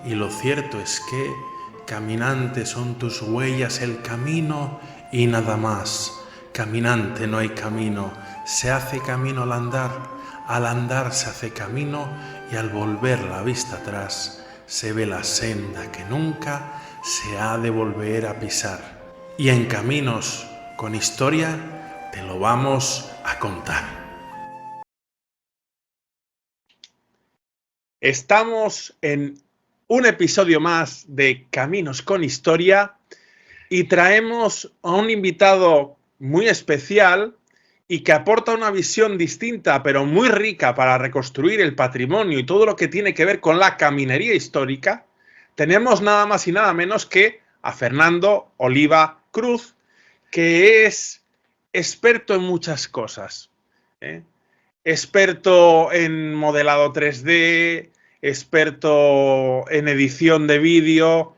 y lo cierto es que, caminante, son tus huellas el camino y nada más. Caminante, no hay camino, se hace camino al andar se hace camino y al volver la vista atrás se ve la senda que nunca se ha de volver a pisar. Y en Caminos con Historia te lo vamos a contar. Estamos en un episodio más de Caminos con Historia y traemos a un invitado muy especial y que aporta una visión distinta pero muy rica para reconstruir el patrimonio y todo lo que tiene que ver con la caminería histórica. Tenemos nada más y nada menos que a Fernando Oliva Cruz, que es experto en muchas cosas, ¿eh? Experto en modelado 3D, experto en edición de vídeo,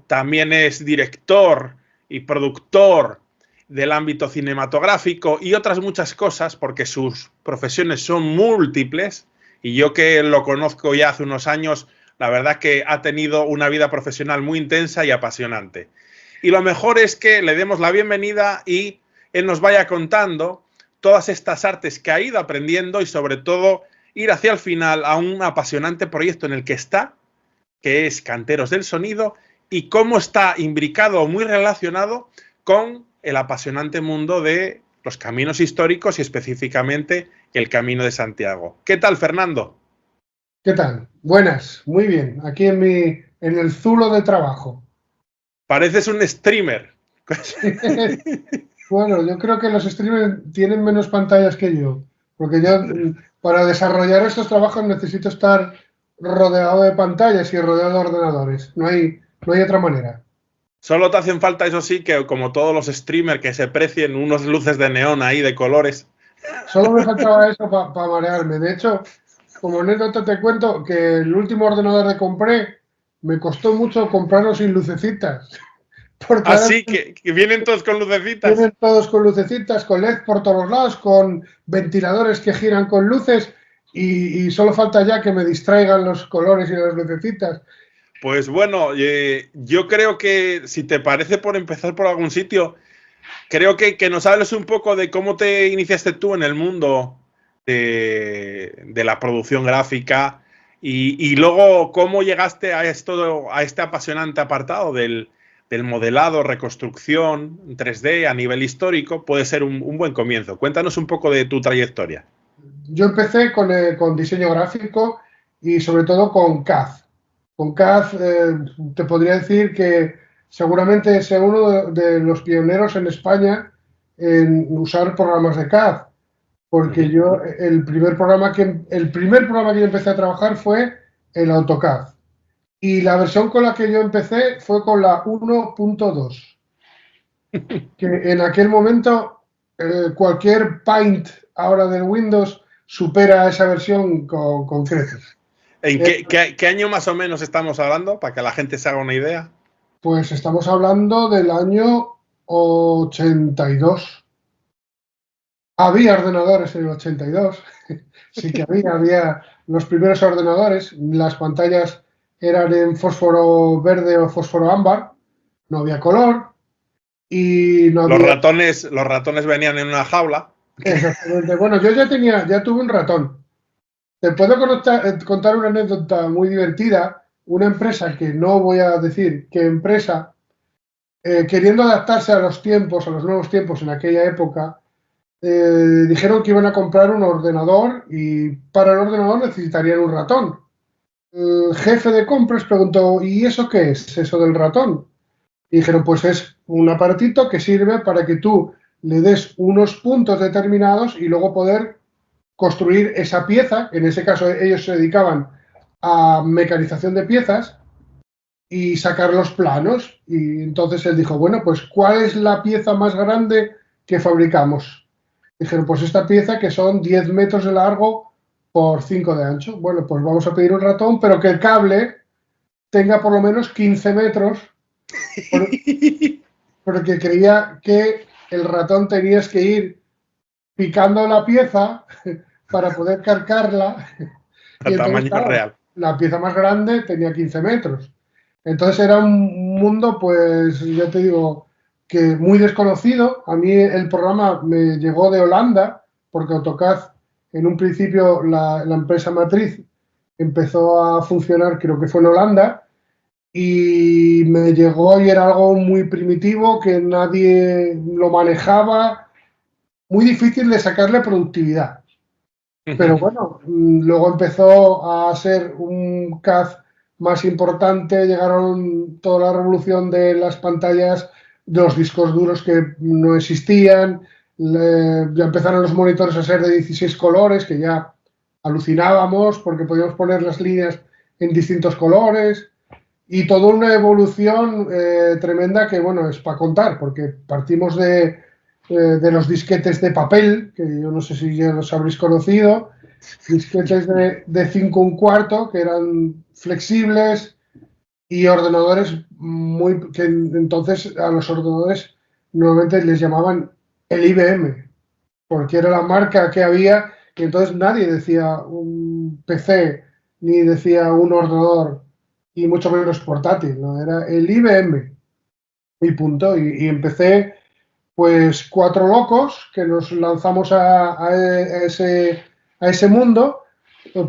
también es director y productor del ámbito cinematográfico y otras muchas cosas, porque sus profesiones son múltiples, y yo que lo conozco ya hace unos años, la verdad que ha tenido una vida profesional muy intensa y apasionante. Y lo mejor es que le demos la bienvenida y él nos vaya contando todas estas artes que ha ido aprendiendo y sobre todo ir hacia el final a un apasionante proyecto en el que está, que es Canteros del Sonido, y cómo está imbricado o muy relacionado con el apasionante mundo de los caminos históricos y específicamente el Camino de Santiago. ¿Qué tal, Fernando? ¿Qué tal? Buenas, muy bien. Aquí en el zulo de trabajo. Pareces un streamer. Bueno, yo creo que los streamers tienen menos pantallas que yo, porque yo para desarrollar estos trabajos necesito estar rodeado de pantallas y rodeado de ordenadores. No hay otra manera. Solo te hacen falta, eso sí, que como todos los streamers, que se precien unos luces de neón ahí de colores. Solo me faltaba eso para marearme. De hecho, como anécdota te cuento que el último ordenador que compré me costó mucho comprarlo sin lucecitas, porque ahora Así que vienen todos con lucecitas. vienen todos con lucecitas, con LED por todos los lados, con ventiladores que giran con luces y solo falta ya que me distraigan los colores y las lucecitas. Pues bueno, yo creo que si te parece, por empezar por algún sitio, creo que nos hables un poco de cómo te iniciaste tú en el mundo de la producción gráfica y luego cómo llegaste a esto, a este apasionante apartado del modelado, reconstrucción 3D a nivel histórico. Puede ser un buen comienzo. Cuéntanos un poco de tu trayectoria. Yo empecé con diseño gráfico y sobre todo con CAD. Con CAD te podría decir que seguramente sea uno de los pioneros en España en usar programas de CAD, porque Ujú. yo el primer programa que yo empecé a trabajar fue el AutoCAD. Y la versión con la que yo empecé fue con la 1.2, que en aquel momento cualquier Paint ahora del Windows supera esa versión con creces. ¿En Eh, qué año más o menos estamos hablando? Para que la gente se haga una idea. pues estamos hablando del año 82. Había ordenadores en el 82, sí que había los primeros ordenadores, las pantallas eran en fósforo verde o fósforo ámbar, no había color y no había. Los ratones venían en una jaula. Exactamente. Bueno, yo ya tuve un ratón. Te puedo contar una anécdota muy divertida. Una empresa que no voy a decir qué empresa, queriendo adaptarse a los tiempos, a los nuevos tiempos en aquella época, dijeron que iban a comprar un ordenador y para el ordenador necesitarían un ratón. El jefe de compras preguntó, ¿y eso qué es, eso del ratón? Y dijeron, pues es un aparatito que sirve para que tú le des unos puntos determinados y luego poder construir esa pieza. En ese caso ellos se dedicaban a mecanización de piezas y sacar los planos. Y entonces él dijo, bueno, pues ¿cuál es la pieza más grande que fabricamos? Dijeron, pues esta pieza que son 10 metros de largo por 5 de ancho. Bueno, pues vamos a pedir un ratón, pero que el cable tenga por lo menos 15 metros, porque creía que el ratón tenías que ir picando la pieza para poder cargarla. A Y entonces, tamaño claro, real. la pieza más grande tenía 15 metros. Entonces era un mundo, pues ya te digo, que muy desconocido. A mí el programa me llegó de Holanda, porque AutoCAD, en un principio, la empresa matriz empezó a funcionar, creo que fue en Holanda, y me llegó y era algo muy primitivo, que nadie lo manejaba, muy difícil de sacarle productividad. Pero bueno, luego empezó a ser un CAD más importante, llegaron toda la revolución de las pantallas, de los discos duros que no existían, ya empezaron los monitores a ser de 16 colores, que ya alucinábamos porque podíamos poner las líneas en distintos colores, y toda una evolución tremenda que, bueno, es para contar, porque partimos de los disquetes de papel, que yo no sé si ya los habréis conocido, disquetes de 5 1/4, que eran flexibles, y ordenadores que entonces a los ordenadores normalmente les llamaban el IBM, porque era la marca que había, y entonces nadie decía un PC ni decía un ordenador, y mucho menos portátil, ¿no? Era el IBM y punto. Y empecé, pues, 4 locos que nos lanzamos a ese mundo,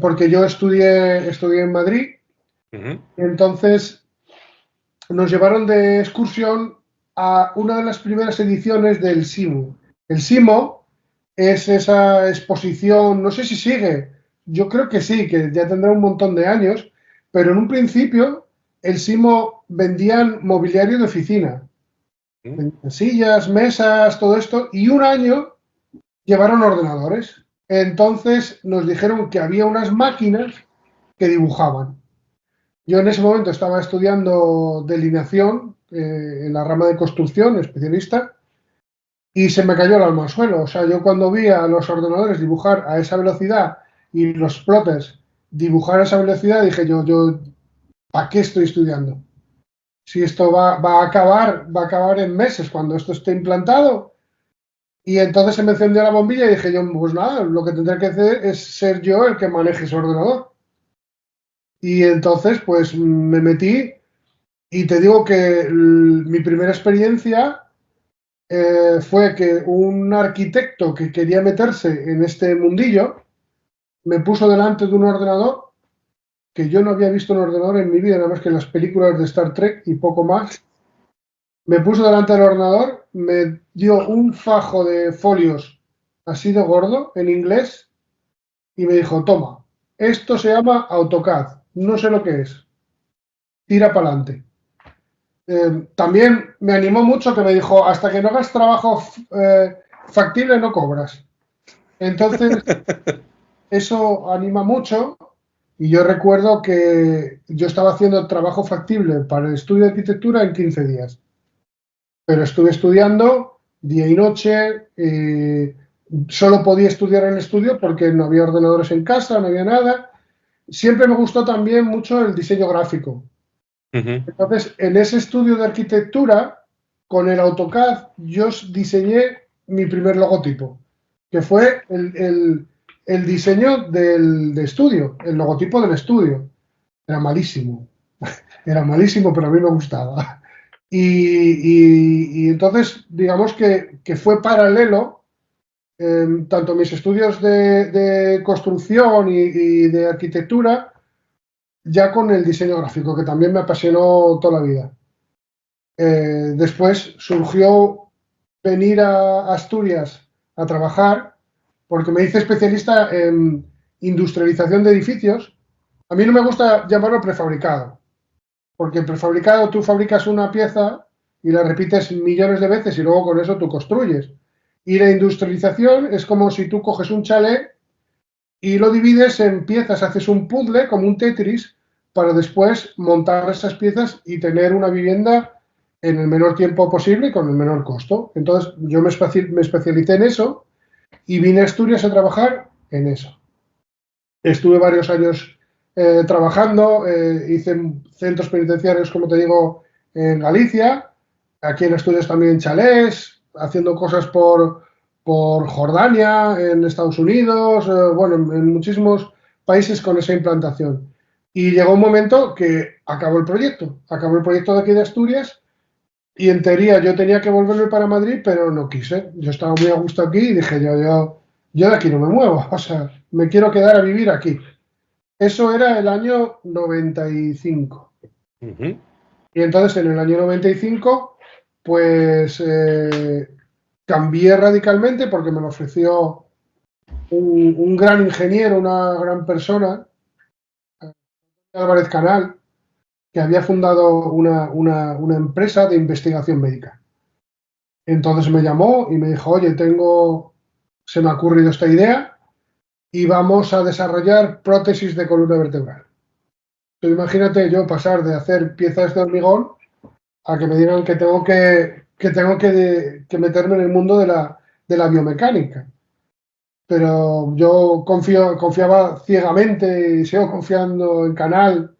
porque yo estudié en Madrid. Entonces nos llevaron de excursión a una de las primeras ediciones del SIMO. El SIMO es esa exposición, no sé si sigue, yo creo que sí, que ya tendrá un montón de años, pero en un principio el SIMO vendían mobiliario de oficina, sillas, mesas, todo esto, y un año llevaron ordenadores. Entonces nos dijeron que había unas máquinas que dibujaban. Yo en ese momento estaba estudiando delineación en la rama de construcción, especialista, y se me cayó el alma al suelo. O sea, yo cuando vi a los ordenadores dibujar a esa velocidad y los plotters dibujar a esa velocidad, dije yo, ¿para qué estoy estudiando? Si esto va a acabar en meses cuando esto esté implantado. Y entonces se me encendió la bombilla y dije yo, pues nada, lo que tendré que hacer es ser yo el que maneje ese ordenador. Y entonces, pues me metí, y te digo que mi primera experiencia fue que un arquitecto que quería meterse en este mundillo me puso delante de un ordenador, que yo no había visto un ordenador en mi vida, nada más que en las películas de Star Trek y poco más. Me puso delante del ordenador, me dio un fajo de folios así de gordo en inglés y me dijo, toma, esto se llama AutoCAD, no sé lo que es, tira para adelante. También me animó mucho que me dijo, hasta que no hagas trabajo factible no cobras. Entonces, eso anima mucho, y yo recuerdo que yo estaba haciendo trabajo factible para el estudio de arquitectura en 15 días, pero estuve estudiando día y noche, solo podía estudiar en el estudio porque no había ordenadores en casa, no había nada. Siempre me gustó también mucho el diseño gráfico. Entonces, en ese estudio de arquitectura, con el AutoCAD, yo diseñé mi primer logotipo, que fue el diseño del estudio, el logotipo del estudio. Era malísimo, era malísimo, pero a mí me gustaba. Y entonces, digamos que fue paralelo, tanto mis estudios de construcción y de arquitectura, ya con el diseño gráfico, que también me apasionó toda la vida. Después surgió venir a Asturias a trabajar, porque me hice especialista en industrialización de edificios. A mí no me gusta llamarlo prefabricado, porque prefabricado tú fabricas una pieza y la repites millones de veces y luego con eso tú construyes. Y la industrialización es como si tú coges un chalet y lo divides en piezas, haces un puzzle como un Tetris para después montar esas piezas y tener una vivienda en el menor tiempo posible y con el menor costo. Entonces yo me especialicé en eso y vine a Asturias a trabajar en eso. Estuve varios años trabajando, hice centros penitenciarios, como te digo, en Galicia, aquí en Asturias también chalés, haciendo cosas por Jordania, en Estados Unidos, bueno, en muchísimos países con esa implantación. Y llegó un momento que acabó el proyecto de aquí de Asturias y en teoría yo tenía que volverme para Madrid, pero no quise. Yo estaba muy a gusto aquí y dije yo de aquí no me muevo, o sea, me quiero quedar a vivir aquí. Eso era el año 95. Ujú. Y entonces en el año 95, pues cambié radicalmente porque me lo ofreció un gran ingeniero, una gran persona, Álvarez Canal, que había fundado una empresa de investigación médica. Entonces me llamó y me dijo, oye, se me ha ocurrido esta idea y vamos a desarrollar prótesis de columna vertebral. Pero imagínate yo pasar de hacer piezas de hormigón a que me digan que meterme en el mundo de la biomecánica. Pero yo confiaba ciegamente y sigo confiando en Canal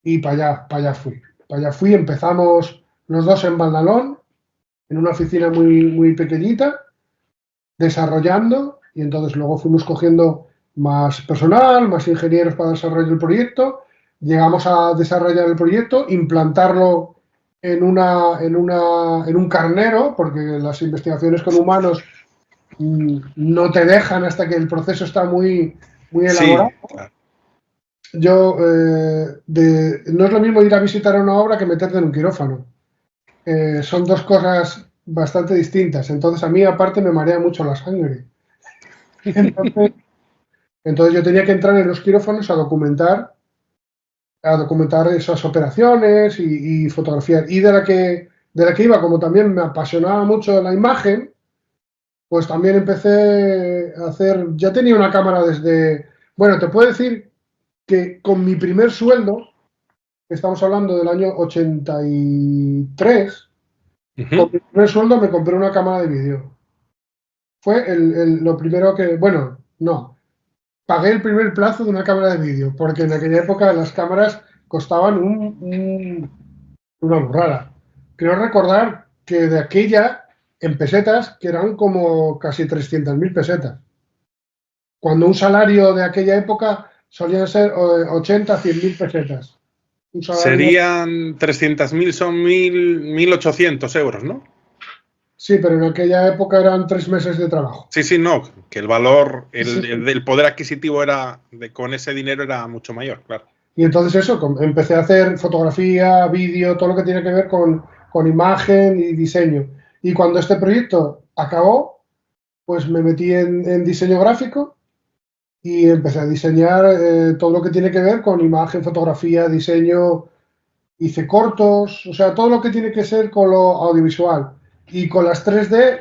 y para allá fui. Para allá fui, empezamos los dos en Valdalón, en una oficina muy, muy pequeñita, desarrollando, y entonces luego fuimos cogiendo más personal, más ingenieros para desarrollar el proyecto, llegamos a desarrollar el proyecto, implantarlo en un carnero, porque las investigaciones con humanos no te dejan hasta que el proceso está muy, muy elaborado. Sí, claro. No es lo mismo ir a visitar una obra que meterte en un quirófano. Son dos cosas bastante distintas. Entonces a mí aparte me marea mucho la sangre. Entonces, entonces yo tenía que entrar en los quirófanos a documentar esas operaciones y fotografiar. Y de la que iba, como también me apasionaba mucho la imagen, pues también empecé a hacer, ya tenía una cámara bueno, te puedo decir que con mi primer sueldo, estamos hablando del año 83, con Ujú. mi primer sueldo me compré una cámara de vídeo. Fue lo primero bueno, no, pagué el primer plazo de una cámara de vídeo, porque en aquella época las cámaras costaban una burrada. Creo recordar que de aquella, en pesetas, que eran como casi 300.000 pesetas, cuando un salario de aquella época solían ser 80, 100.000 pesetas. Un salario, Serían 300.000, son 1.800 euros, ¿no? sí, pero en aquella época eran 3 meses de trabajo. Sí, sí, no, que el valor, Sí. el poder adquisitivo con ese dinero era mucho mayor, claro. Y entonces eso, empecé a hacer fotografía, vídeo, todo lo que tiene que ver con imagen y diseño. Y cuando este proyecto acabó, pues me metí en diseño gráfico y empecé a diseñar todo lo que tiene que ver con imagen, fotografía, diseño, hice cortos, o sea, todo lo que tiene que ser con lo audiovisual. Y con las 3D,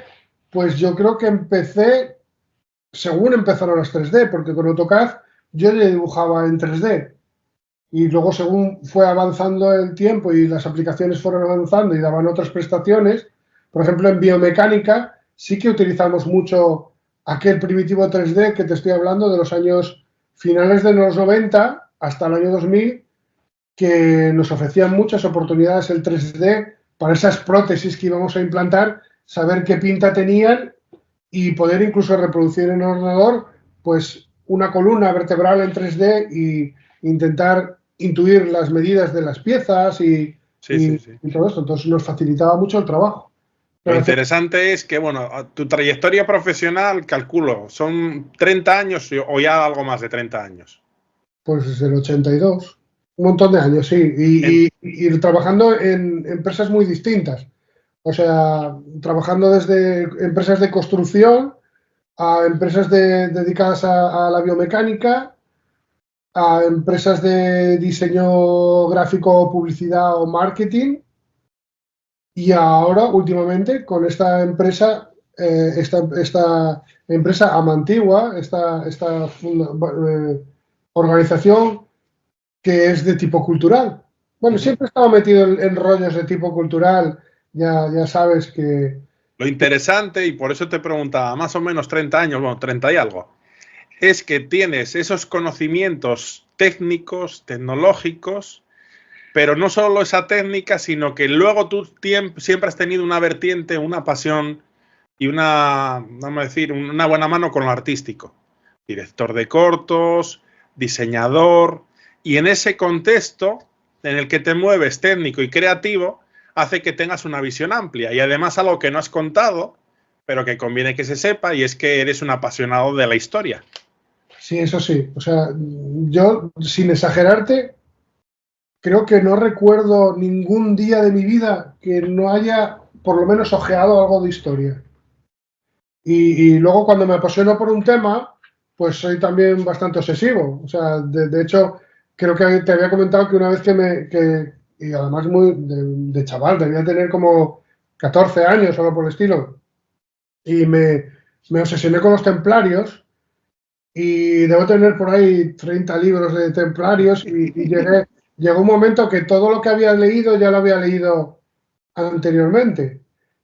pues yo creo que empecé, según empezaron las 3D, porque con AutoCAD yo ya dibujaba en 3D. Y luego, según fue avanzando el tiempo y las aplicaciones fueron avanzando y daban otras prestaciones, por ejemplo, en biomecánica sí que utilizamos mucho aquel primitivo 3D que te estoy hablando de los años finales de los 90 hasta el año 2000, que nos ofrecían muchas oportunidades el 3D para esas prótesis que íbamos a implantar, saber qué pinta tenían y poder incluso reproducir en el ordenador pues una columna vertebral en 3D y intentar intuir las medidas de las piezas Sí, sí, sí. y todo esto. Entonces nos facilitaba mucho el trabajo. Lo Pero interesante es que, bueno, tu trayectoria profesional, calculo, son 30 años o ya algo más de 30 años. pues desde el 82, un montón de años, sí, En- y trabajando en empresas muy distintas. O sea, trabajando desde empresas de construcción a empresas dedicadas a la biomecánica, a empresas de diseño gráfico, publicidad o marketing. Y ahora, últimamente, con esta empresa Amantigua, esta organización que es de tipo cultural. Bueno, Ujú. siempre he estado metido en rollos de tipo cultural, ya sabes que. Lo interesante, y por eso te preguntaba, más o menos 30 años, bueno, 30 y algo, es que tienes esos conocimientos técnicos, tecnológicos, pero no solo esa técnica, sino que luego tú siempre has tenido una vertiente, una pasión y vamos a decir, una buena mano con lo artístico. Director de cortos, diseñador. Y en ese contexto en el que te mueves técnico y creativo, hace que tengas una visión amplia. Y además algo que no has contado, pero que conviene que se sepa, y es que eres un apasionado de la historia. Sí, eso sí. O sea, yo, sin exagerarte, creo que no recuerdo ningún día de mi vida que no haya por lo menos ojeado algo de historia. Y luego cuando me apasiono por un tema, pues soy también bastante obsesivo. O sea, de hecho, creo que te había comentado que una vez y además muy de chaval, debía tener como 14 años o algo por el estilo, y me obsesioné con los templarios y debo tener por ahí 30 libros de templarios llegó un momento que todo lo que había leído ya lo había leído anteriormente.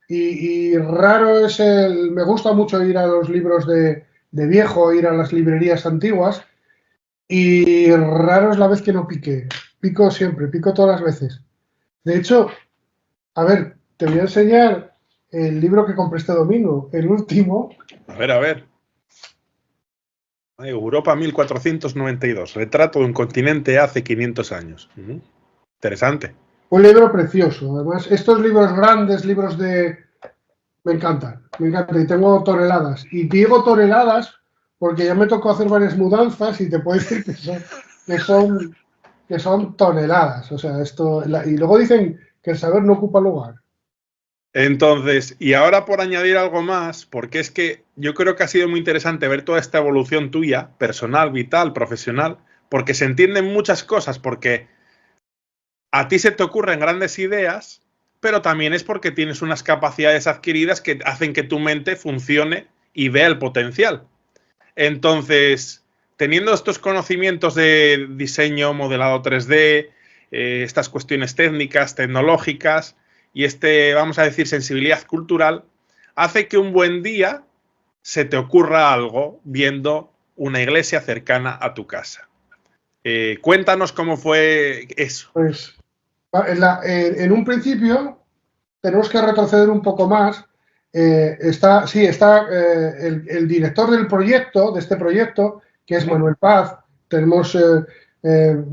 Y raro es me gusta mucho ir a los libros de viejo, ir a las librerías antiguas, y raro es la vez que no pique. Pico siempre, pico todas las veces. De hecho, a ver, te voy a enseñar el libro que compré este domingo, el último. A ver, a ver. Europa 1492, retrato de un continente hace 500 años. Interesante. Un libro precioso. Además, estos libros grandes, libros de... Me encantan, me encantan. Y tengo toneladas. Y digo toneladas porque ya me tocó hacer varias mudanzas y te puedo decir que son toneladas. O sea, y luego dicen que el saber no ocupa lugar. Entonces, y ahora por añadir algo más, porque es que yo creo que ha sido muy interesante ver toda esta evolución tuya, personal, vital, profesional, porque se entienden muchas cosas, porque a ti se te ocurren grandes ideas, pero también es porque tienes unas capacidades adquiridas que hacen que tu mente funcione y vea el potencial. Entonces, teniendo estos conocimientos de diseño, modelado 3D, estas cuestiones técnicas, tecnológicas y vamos a decir, sensibilidad cultural, hace que un buen día se te ocurra algo viendo una iglesia cercana a tu casa. Cuéntanos cómo fue eso. Pues en un principio tenemos que retroceder un poco más. Está el director del proyecto, de este proyecto, que es Manuel Paz. Tenemos eh,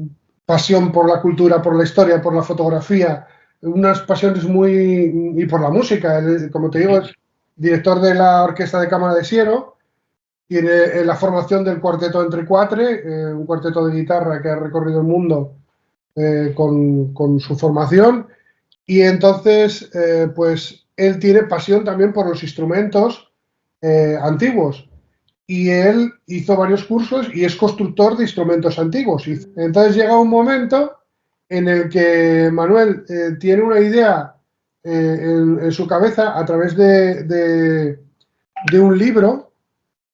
pasión por la cultura, por la historia, por la fotografía, unas pasiones y por la música. Como te digo, es director de la Orquesta de Cámara de Siero. Tiene la formación del cuarteto Entre Quatre, un cuarteto de guitarra que ha recorrido el mundo con su formación. Y entonces, pues él tiene pasión también por los instrumentos antiguos. Y él hizo varios cursos y es constructor de instrumentos antiguos. Y entonces llega un momento en el que Manuel tiene una idea en su cabeza a través de un libro,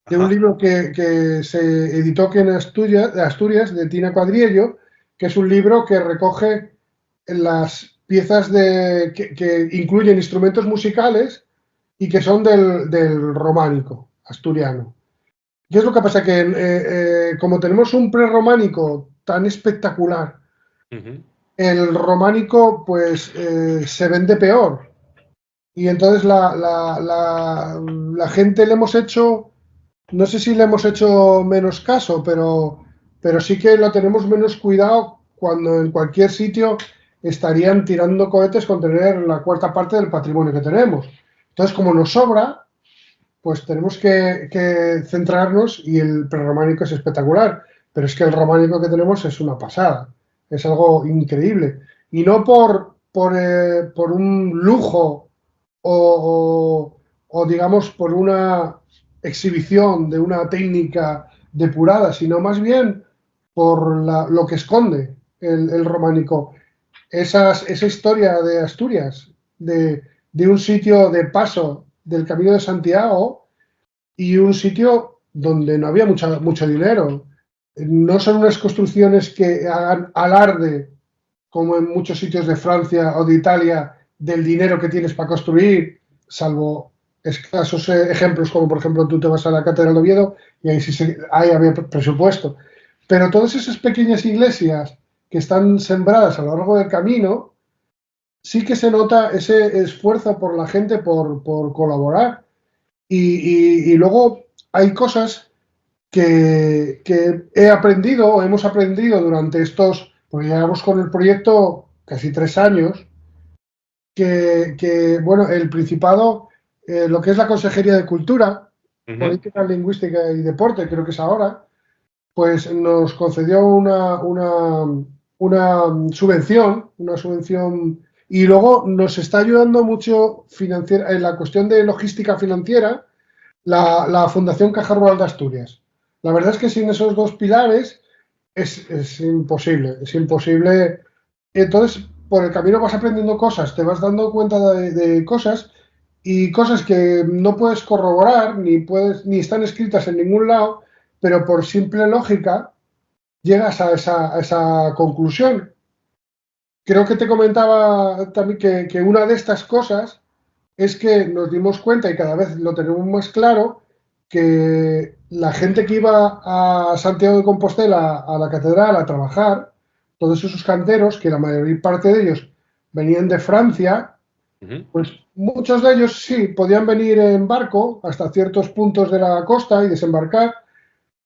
que se editó aquí en Asturias, de Tina Cuadriello, que es un libro que recoge las piezas que incluyen instrumentos musicales y que son del románico asturiano. ¿Qué es lo que pasa? Que como tenemos un prerrománico tan espectacular, el románico pues se vende peor. Y entonces la gente le hemos hecho, no sé si le hemos hecho menos caso, pero sí que lo tenemos menos cuidado cuando en cualquier sitio estarían tirando cohetes con tener la cuarta parte del patrimonio que tenemos. Entonces, como nos sobra, pues tenemos que centrarnos, y el prerrománico es espectacular, pero es que el románico que tenemos es una pasada, es algo increíble. Y no por un lujo o digamos por una exhibición de una técnica depurada, sino más bien por lo que esconde el románico. Esa historia de Asturias, de un sitio de paso del Camino de Santiago y un sitio donde no había mucho dinero. No son unas construcciones que hagan alarde, como en muchos sitios de Francia o de Italia, del dinero que tienes para construir, salvo escasos ejemplos, como por ejemplo tú te vas a la Catedral de Oviedo y ahí había presupuesto. Pero todas esas pequeñas iglesias que están sembradas a lo largo del camino, sí que se nota ese esfuerzo por la gente por colaborar. Y luego hay cosas que he aprendido o hemos aprendido durante estos, porque llevamos con el proyecto casi 3 años, bueno, el Principado, lo que es la Consejería de Cultura, Política Lingüística y Deporte, creo que es ahora, pues nos concedió una subvención, y luego nos está ayudando mucho financiera, en la cuestión de logística financiera, la Fundación Caja Rural de Asturias. La verdad es que sin esos dos pilares es imposible, es imposible. Entonces, por el camino vas aprendiendo cosas, te vas dando cuenta de cosas y cosas que no puedes corroborar ni están escritas en ningún lado, pero por simple lógica llegas a esa conclusión. Creo que te comentaba también que una de estas cosas es que nos dimos cuenta, y cada vez lo tenemos más claro, que la gente que iba a Santiago de Compostela, a la catedral, a trabajar, todos esos canteros, que la mayor parte de ellos venían de Francia, pues muchos de ellos sí podían venir en barco hasta ciertos puntos de la costa y desembarcar,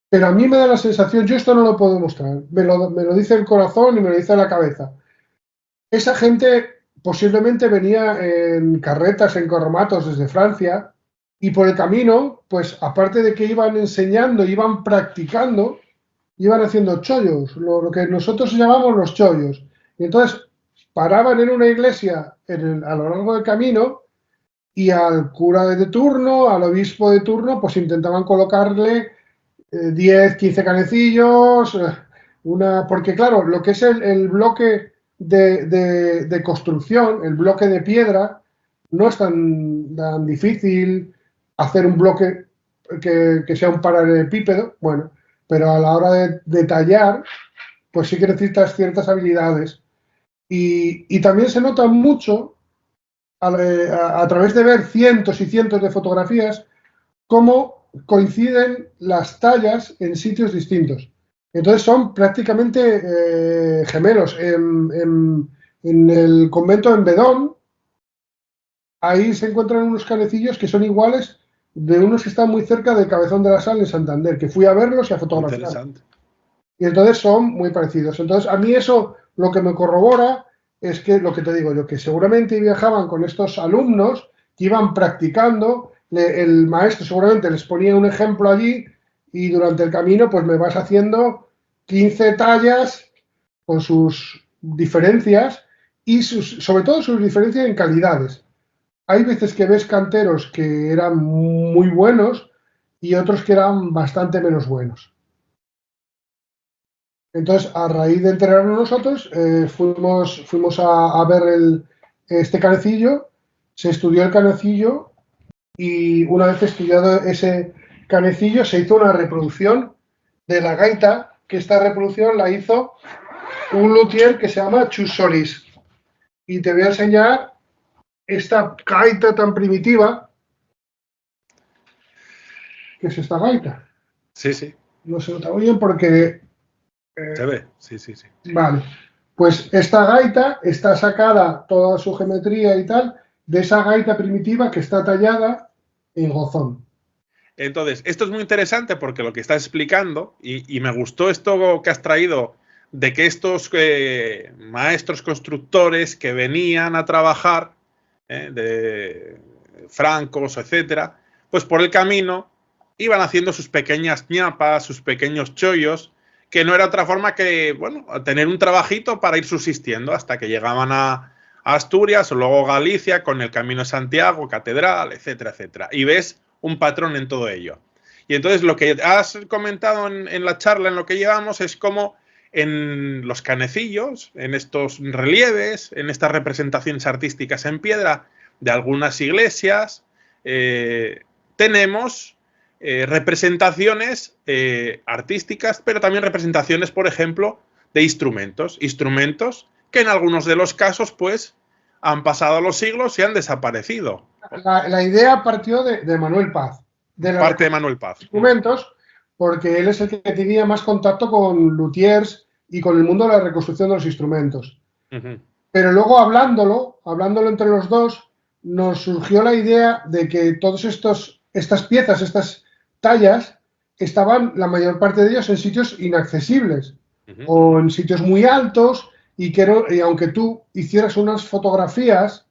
pero a mí me da la sensación, yo esto no lo puedo demostrar, me lo dice el corazón y me lo dice la cabeza. Esa gente posiblemente venía en carretas, en corromatos desde Francia, y por el camino, pues aparte de que iban enseñando, iban practicando, iban haciendo chollos, lo que nosotros llamamos los chollos. Y entonces paraban en una iglesia a lo largo del camino y al cura de turno, al obispo de turno, pues intentaban colocarle 10, 15 canecillos, porque claro, lo que es el bloque de construcción, el bloque de piedra, no es tan difícil hacer un bloque que sea un paralelepípedo, bueno, pero a la hora de tallar, pues sí que necesitas ciertas habilidades. Y también se nota mucho a través de ver cientos y cientos de fotografías cómo coinciden las tallas en sitios distintos. Entonces son prácticamente gemelos. En el convento en Bedón, ahí se encuentran unos canecillos que son iguales de unos que están muy cerca del Cabezón de la Sal en Santander, que fui a verlos y a fotografiar. Interesante. Y entonces son muy parecidos. Entonces a mí eso lo que me corrobora es que lo que te digo yo, que seguramente viajaban con estos alumnos que iban practicando, el maestro seguramente les ponía un ejemplo allí y durante el camino pues me vas haciendo 15 tallas con sus diferencias y sobre todo sus diferencias en calidades. Hay veces que ves canteros que eran muy buenos y otros que eran bastante menos buenos. Entonces, a raíz de enterarnos nosotros, fuimos a ver este canecillo, se estudió el canecillo y una vez estudiado ese canecillo se hizo una reproducción de la gaita, que esta reproducción la hizo un luthier que se llama Chus Solís. Y te voy a enseñar esta gaita tan primitiva, que es esta gaita. Sí, sí. No se nota muy bien porque... Se ve, sí, sí, sí. Vale, pues esta gaita está sacada toda su geometría y tal de esa gaita primitiva que está tallada en Gozón. Entonces, esto es muy interesante porque lo que estás explicando, y me gustó esto que has traído, de que estos maestros constructores que venían a trabajar, de francos, etcétera, pues por el camino iban haciendo sus pequeñas ñapas, sus pequeños chollos, que no era otra forma que, bueno, tener un trabajito para ir subsistiendo hasta que llegaban a Asturias o luego Galicia con el Camino de Santiago, Catedral, etcétera, etcétera. Y ves un patrón en todo ello. Y entonces lo que has comentado en la charla, en lo que llevamos, es cómo en los canecillos, en estos relieves, en estas representaciones artísticas en piedra de algunas iglesias, tenemos representaciones artísticas, pero también representaciones, por ejemplo, de instrumentos que en algunos de los casos, pues, han pasado los siglos y han desaparecido. La idea partió de Manuel Paz. Parte de Manuel Paz. Instrumentos, porque él es el que tenía más contacto con luthiers y con el mundo de la reconstrucción de los instrumentos. Pero luego hablándolo entre los dos, nos surgió la idea de que todas estas piezas, estas tallas, estaban la mayor parte de ellos en sitios inaccesibles Ujú. o en sitios muy altos y aunque tú hicieras unas fotografías,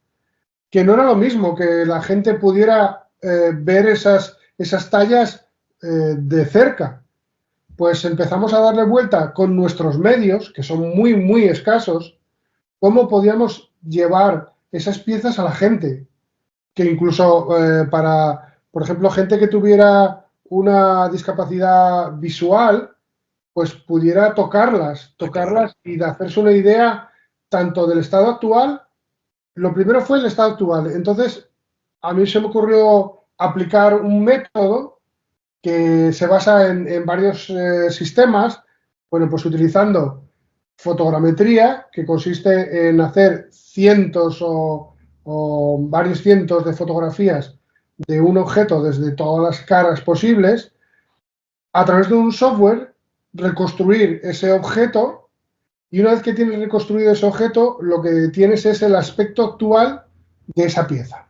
que no era lo mismo que la gente pudiera ver esas tallas de cerca. Pues empezamos a darle vuelta con nuestros medios, que son muy, muy escasos, cómo podíamos llevar esas piezas a la gente, que incluso por ejemplo, gente que tuviera una discapacidad visual, pues pudiera Ah, claro. tocarlas y de hacerse una idea tanto del estado actual. Lo primero fue el estado actual. Entonces, a mí se me ocurrió aplicar un método que se basa en varios sistemas, bueno, pues utilizando fotogrametría, que consiste en hacer cientos o varios cientos de fotografías de un objeto desde todas las caras posibles, a través de un software reconstruir ese objeto y una vez que tienes reconstruido ese objeto, lo que tienes es el aspecto actual de esa pieza.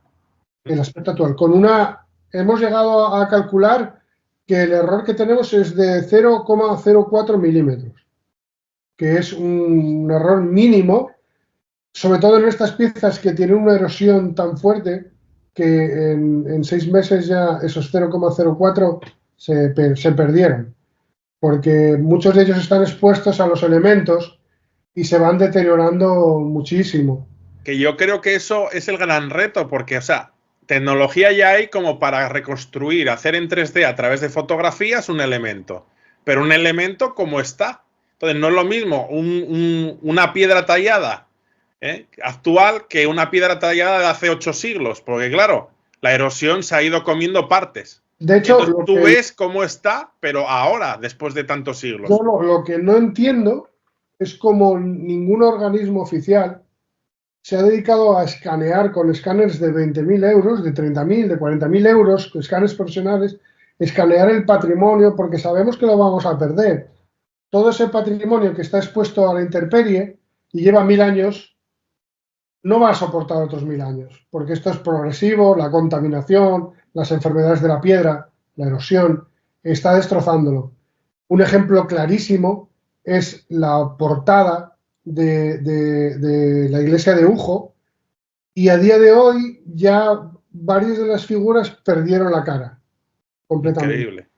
El aspecto actual. Hemos llegado a calcular que el error que tenemos es de 0,04 milímetros, que es un error mínimo, sobre todo en estas piezas que tienen una erosión tan fuerte que en 6 meses ya esos 0,04 se perdieron, porque muchos de ellos están expuestos a los elementos y se van deteriorando muchísimo. Que yo creo que eso es el gran reto, porque, o sea, tecnología ya hay como para reconstruir, hacer en 3D a través de fotografías un elemento, pero un elemento como está. Entonces, no es lo mismo una piedra tallada actual que una piedra tallada de hace 8 siglos, porque claro, la erosión se ha ido comiendo partes. De Y hecho, entonces tú ves cómo está, pero ahora, después de tantos yo siglos. lo que no entiendo es cómo ningún organismo oficial se ha dedicado a escanear con escáneres de 20.000 euros, de 30.000, de 40.000 euros, escáneres profesionales, escanear el patrimonio, porque sabemos que lo vamos a perder. Todo ese patrimonio que está expuesto a la intemperie y lleva 1.000 años, no va a soportar otros 1.000 años, porque esto es progresivo, la contaminación, las enfermedades de la piedra, la erosión, está destrozándolo. Un ejemplo clarísimo es la portada de la iglesia de Ujo, y a día de hoy ya varias de las figuras perdieron la cara completamente. Increíble.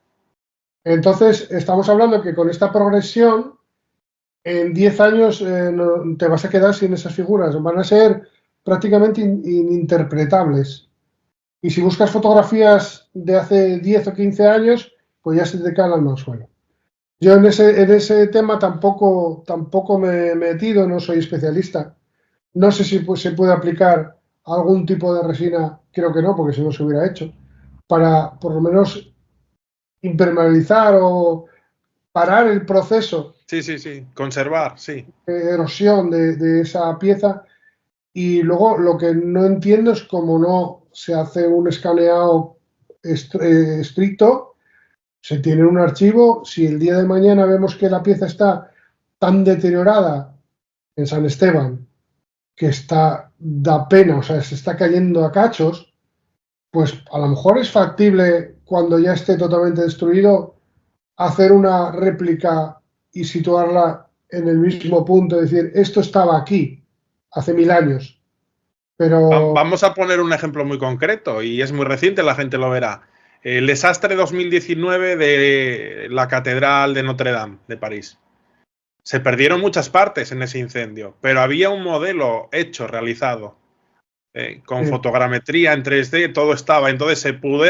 Entonces, estamos hablando que con esta progresión, en 10 años no, te vas a quedar sin esas figuras, van a ser prácticamente ininterpretables. Y si buscas fotografías de hace 10 o 15 años, pues ya se te cae al suelo. Yo en ese tema tampoco me he metido, no soy especialista. No sé si se puede aplicar algún tipo de resina, creo que no, porque si no se hubiera hecho, para por lo menos impermeabilizar o parar el proceso Sí, sí, sí. Conservar, sí. de erosión de esa pieza. Y luego lo que no entiendo es cómo no se hace un escaneado estricto, se tiene un archivo, si el día de mañana vemos que la pieza está tan deteriorada en San Esteban, que da pena, o sea, se está cayendo a cachos, pues a lo mejor es factible cuando ya esté totalmente destruido hacer una réplica y situarla en el mismo punto, es decir, esto estaba aquí hace 1.000 años, pero Vamos a poner un ejemplo muy concreto y es muy reciente, la gente lo verá. El desastre 2019 de la Catedral de Notre Dame de París. Se perdieron muchas partes en ese incendio, pero había un modelo hecho, realizado, con fotogrametría en 3D, todo estaba. Entonces se pudo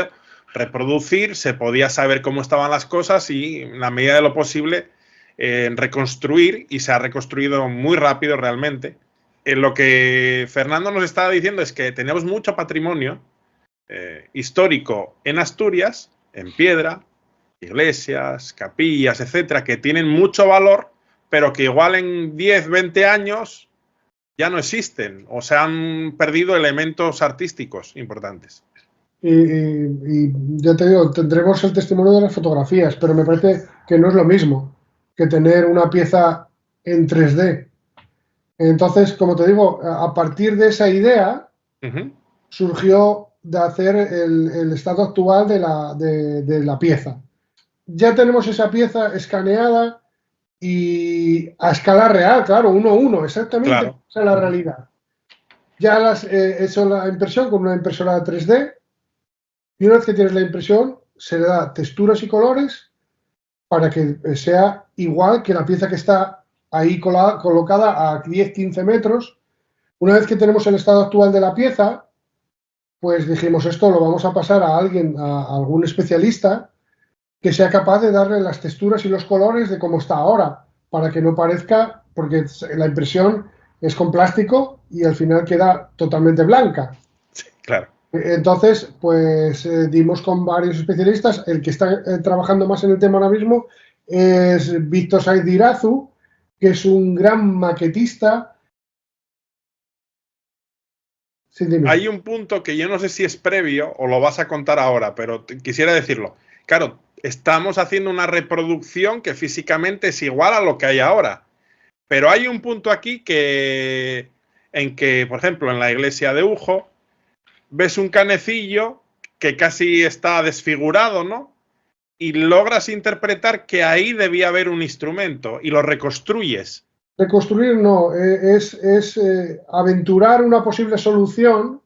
reproducir, se podía saber cómo estaban las cosas y, en la medida de lo posible, reconstruir, y se ha reconstruido muy rápido realmente. Lo que Fernando nos estaba diciendo es que tenemos mucho patrimonio histórico en Asturias, en piedra, iglesias, capillas, etcétera, que tienen mucho valor, pero que igual en 10, 20 años ya no existen o se han perdido elementos artísticos importantes. y ya te digo, tendremos el testimonio de las fotografías, pero me parece que no es lo mismo que tener una pieza en 3D. Entonces, como te digo, a partir de esa idea surgió de hacer el estado actual de la pieza. ya tenemos esa pieza escaneada y a escala real, claro, 1:1, exactamente, Claro. esa es la realidad. Ya las he hecho la impresión con una impresora 3D y una vez que tienes la impresión se le da texturas y colores para que sea igual que la pieza que está ahí colocada a 10-15 metros. Una vez que tenemos el estado actual de la pieza, pues dijimos esto lo vamos a pasar a alguien, a algún especialista que sea capaz de darle las texturas y los colores de cómo está ahora, para que no parezca, porque la impresión es con plástico y al final queda totalmente blanca. Sí, claro. Entonces, pues dimos con varios especialistas. El que está trabajando más en el tema ahora mismo es Víctor Saiz Irazu, que es un gran maquetista. Sí, dime. Hay un punto que yo no sé si es previo o lo vas a contar ahora, pero quisiera decirlo. Claro, estamos haciendo una reproducción que físicamente es igual a lo que hay ahora. Pero hay un punto aquí en que, por ejemplo, en la iglesia de Ujo, ves un canecillo que casi está desfigurado, ¿no? Y logras interpretar que ahí debía haber un instrumento y lo reconstruyes. Reconstruir no, es aventurar una posible solución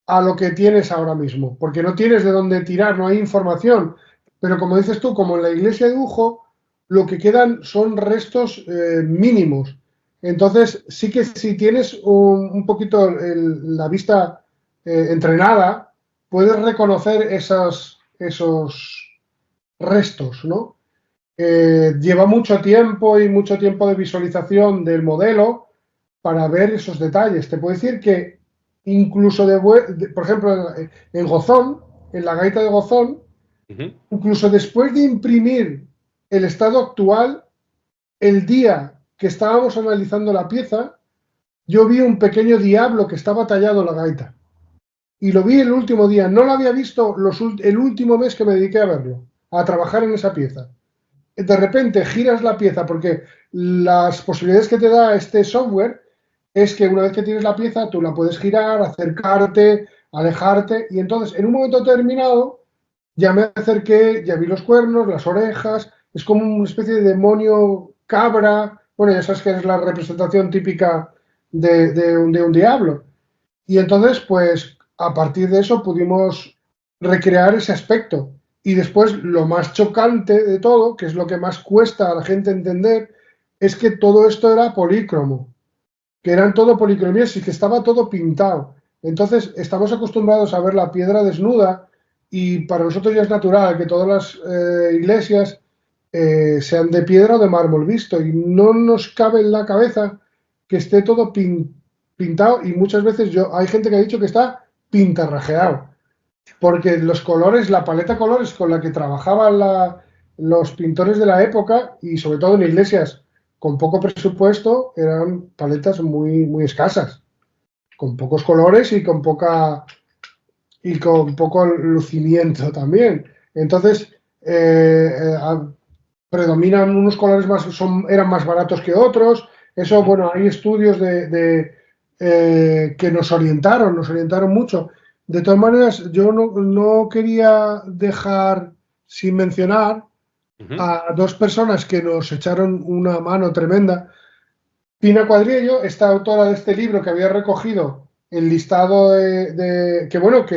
a lo que tienes ahora mismo, porque no tienes de dónde tirar, no hay información. Pero como dices tú, como en la iglesia de Ujo, lo que quedan son restos mínimos. Entonces, sí que si tienes un poquito la vista entrenada, puedes reconocer esos restos, ¿no? Lleva mucho tiempo de visualización del modelo para ver esos detalles. Te puedo decir que incluso, por ejemplo, en Gozón, en la gaita de Gozón, Uh -huh. incluso después de imprimir el estado actual, el día que estábamos analizando la pieza, yo vi un pequeño diablo que estaba tallado en la gaita. Y lo vi el último día. No lo había visto el último mes que me dediqué a verlo, a trabajar en esa pieza. De repente giras la pieza porque las posibilidades que te da este software es que una vez que tienes la pieza tú la puedes girar, acercarte, alejarte y entonces en un momento determinado ya me acerqué, ya vi los cuernos, las orejas, es como una especie de demonio cabra, bueno ya sabes que es la representación típica de un diablo y entonces pues a partir de eso pudimos recrear ese aspecto. Y después lo más chocante de todo, que es lo que más cuesta a la gente entender, es que todo esto era polícromo, que eran todo policromías y que estaba todo pintado. Entonces estamos acostumbrados a ver la piedra desnuda y para nosotros ya es natural que todas las iglesias sean de piedra o de mármol visto y no nos cabe en la cabeza que esté todo pintado y muchas veces hay gente que ha dicho que está pintarrajeado porque los colores, la paleta de colores con la que trabajaban los pintores de la época y sobre todo en iglesias con poco presupuesto eran paletas muy, muy escasas, con pocos colores y con poco lucimiento también. Entonces, predominan unos colores eran más baratos que otros. Eso, bueno, hay estudios que nos orientaron mucho. De todas maneras, yo no quería dejar sin mencionar Uh -huh. a dos personas que nos echaron una mano tremenda. Pina Cuadriello, esta autora de este libro que había recogido el listado que bueno,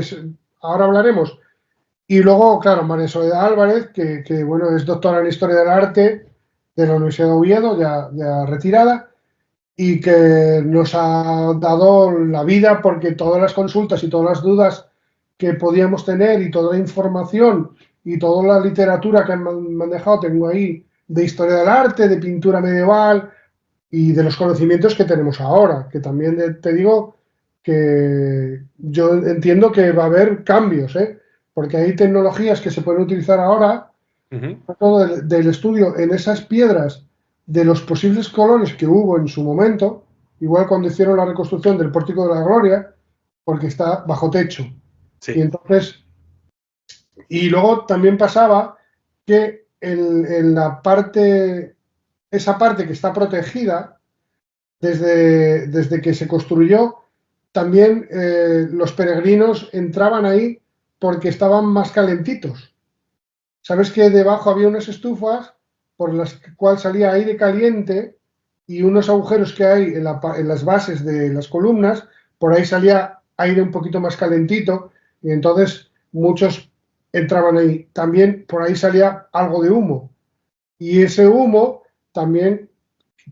ahora hablaremos. Y luego, claro, María Soledad Álvarez, que bueno, es doctora en Historia del Arte de la Universidad de Oviedo, ya retirada, y que nos ha dado la vida porque todas las consultas y todas las dudas que podíamos tener y toda la información y toda la literatura que me han dejado, tengo ahí de historia del arte, de pintura medieval y de los conocimientos que tenemos ahora, que también te digo que yo entiendo que va a haber cambios, ¿eh? Porque hay tecnologías que se pueden utilizar ahora, Uh -huh. todo del estudio en esas piedras de los posibles colores que hubo en su momento, igual cuando hicieron la reconstrucción del Pórtico de la Gloria, porque está bajo techo. Y Sí. entonces, y luego también pasaba que en la parte, esa parte que está protegida, desde que se construyó, también los peregrinos entraban ahí porque estaban más calentitos. sabes que debajo había unas estufas por las cuales salía aire caliente y unos agujeros que hay en las bases de las columnas, por ahí salía aire un poquito más calentito y entonces muchos entraban ahí. También por ahí salía algo de humo y ese humo también,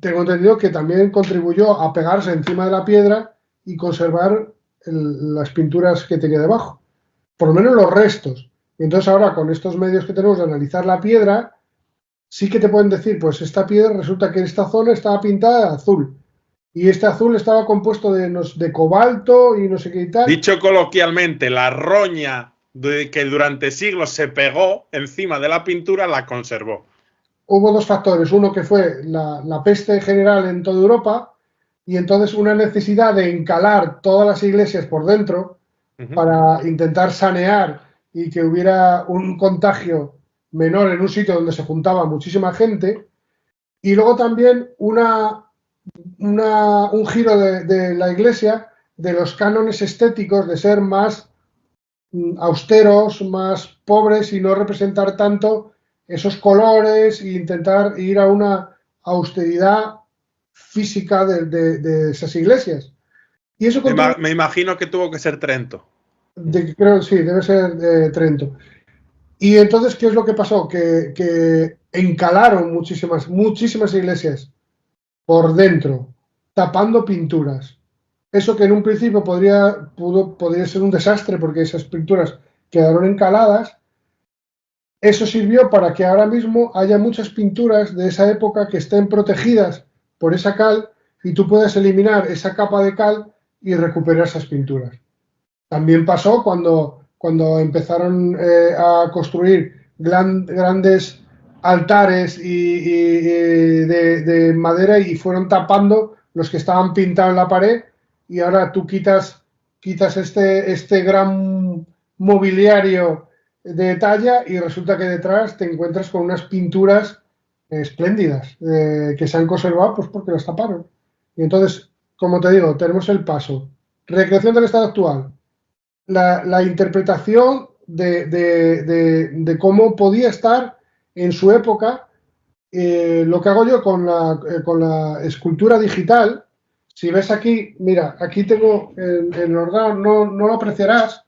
tengo entendido que también contribuyó a pegarse encima de la piedra y conservar las pinturas que tenía debajo, por lo menos los restos. Y entonces ahora con estos medios que tenemos de analizar la piedra, sí que te pueden decir, pues esta piedra resulta que esta zona estaba pintada de azul y este azul estaba compuesto de cobalto y no sé qué y tal. Dicho coloquialmente, la roña que durante siglos se pegó encima de la pintura la conservó. Hubo dos factores, uno que fue la peste general en toda Europa y entonces una necesidad de encalar todas las iglesias por dentro para intentar sanear y que hubiera un contagio menor en un sitio donde se juntaba muchísima gente. Y luego también un giro de la iglesia de los cánones estéticos, de ser más austeros, más pobres y no representar tanto esos colores e intentar ir a una austeridad física de esas iglesias. Y eso Me imagino que tuvo que ser Trento. creo sí, debe ser Trento. Y entonces, ¿qué es lo que pasó? Que encalaron muchísimas iglesias por dentro, tapando pinturas. Eso que en un principio podría ser un desastre porque esas pinturas quedaron encaladas, eso sirvió para que ahora mismo haya muchas pinturas de esa época que estén protegidas por esa cal y tú puedas eliminar esa capa de cal y recuperar esas pinturas. También pasó cuando empezaron a construir grandes altares de madera y fueron tapando los que estaban pintados en la pared y ahora tú quitas este gran mobiliario de talla y resulta que detrás te encuentras con unas pinturas espléndidas que se han conservado pues porque las taparon. Y entonces, como te digo, tenemos el paso. Recreación del estado actual, la interpretación de cómo podía estar en su época. Lo que hago yo con la escultura digital, si ves aquí, mira, aquí tengo el ordenador, no lo apreciarás,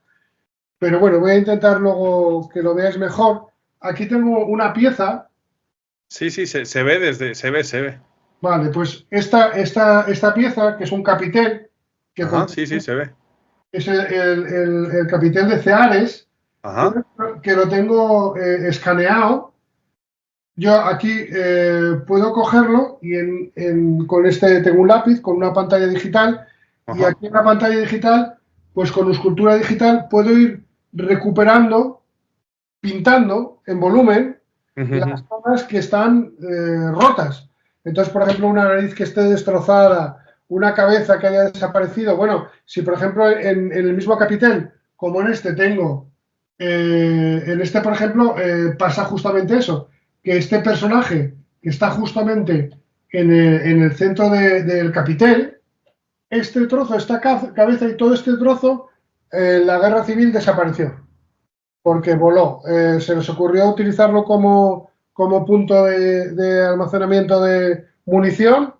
pero bueno, voy a intentar luego que lo veáis mejor. Aquí tengo una pieza. Sí, se ve se ve. Vale, pues esta pieza, que es un capitel, que Ajá, sí, se ve. es el capitel de Ceares, Ajá. que lo tengo escaneado. Yo aquí puedo cogerlo y con este tengo un lápiz con una pantalla digital y Ajá. aquí en la pantalla digital, pues con escultura digital puedo ir recuperando, pintando en volumen las zonas que están rotas. Entonces, por ejemplo, una nariz que esté destrozada, una cabeza que haya desaparecido. Bueno, si por ejemplo en el mismo capitel, como en este tengo, en este, por ejemplo, pasa justamente eso, que este personaje que está justamente en el centro del capitel, este trozo, esta cabeza y todo este trozo, la guerra civil desapareció porque voló. Se les ocurrió utilizarlo como punto de almacenamiento de munición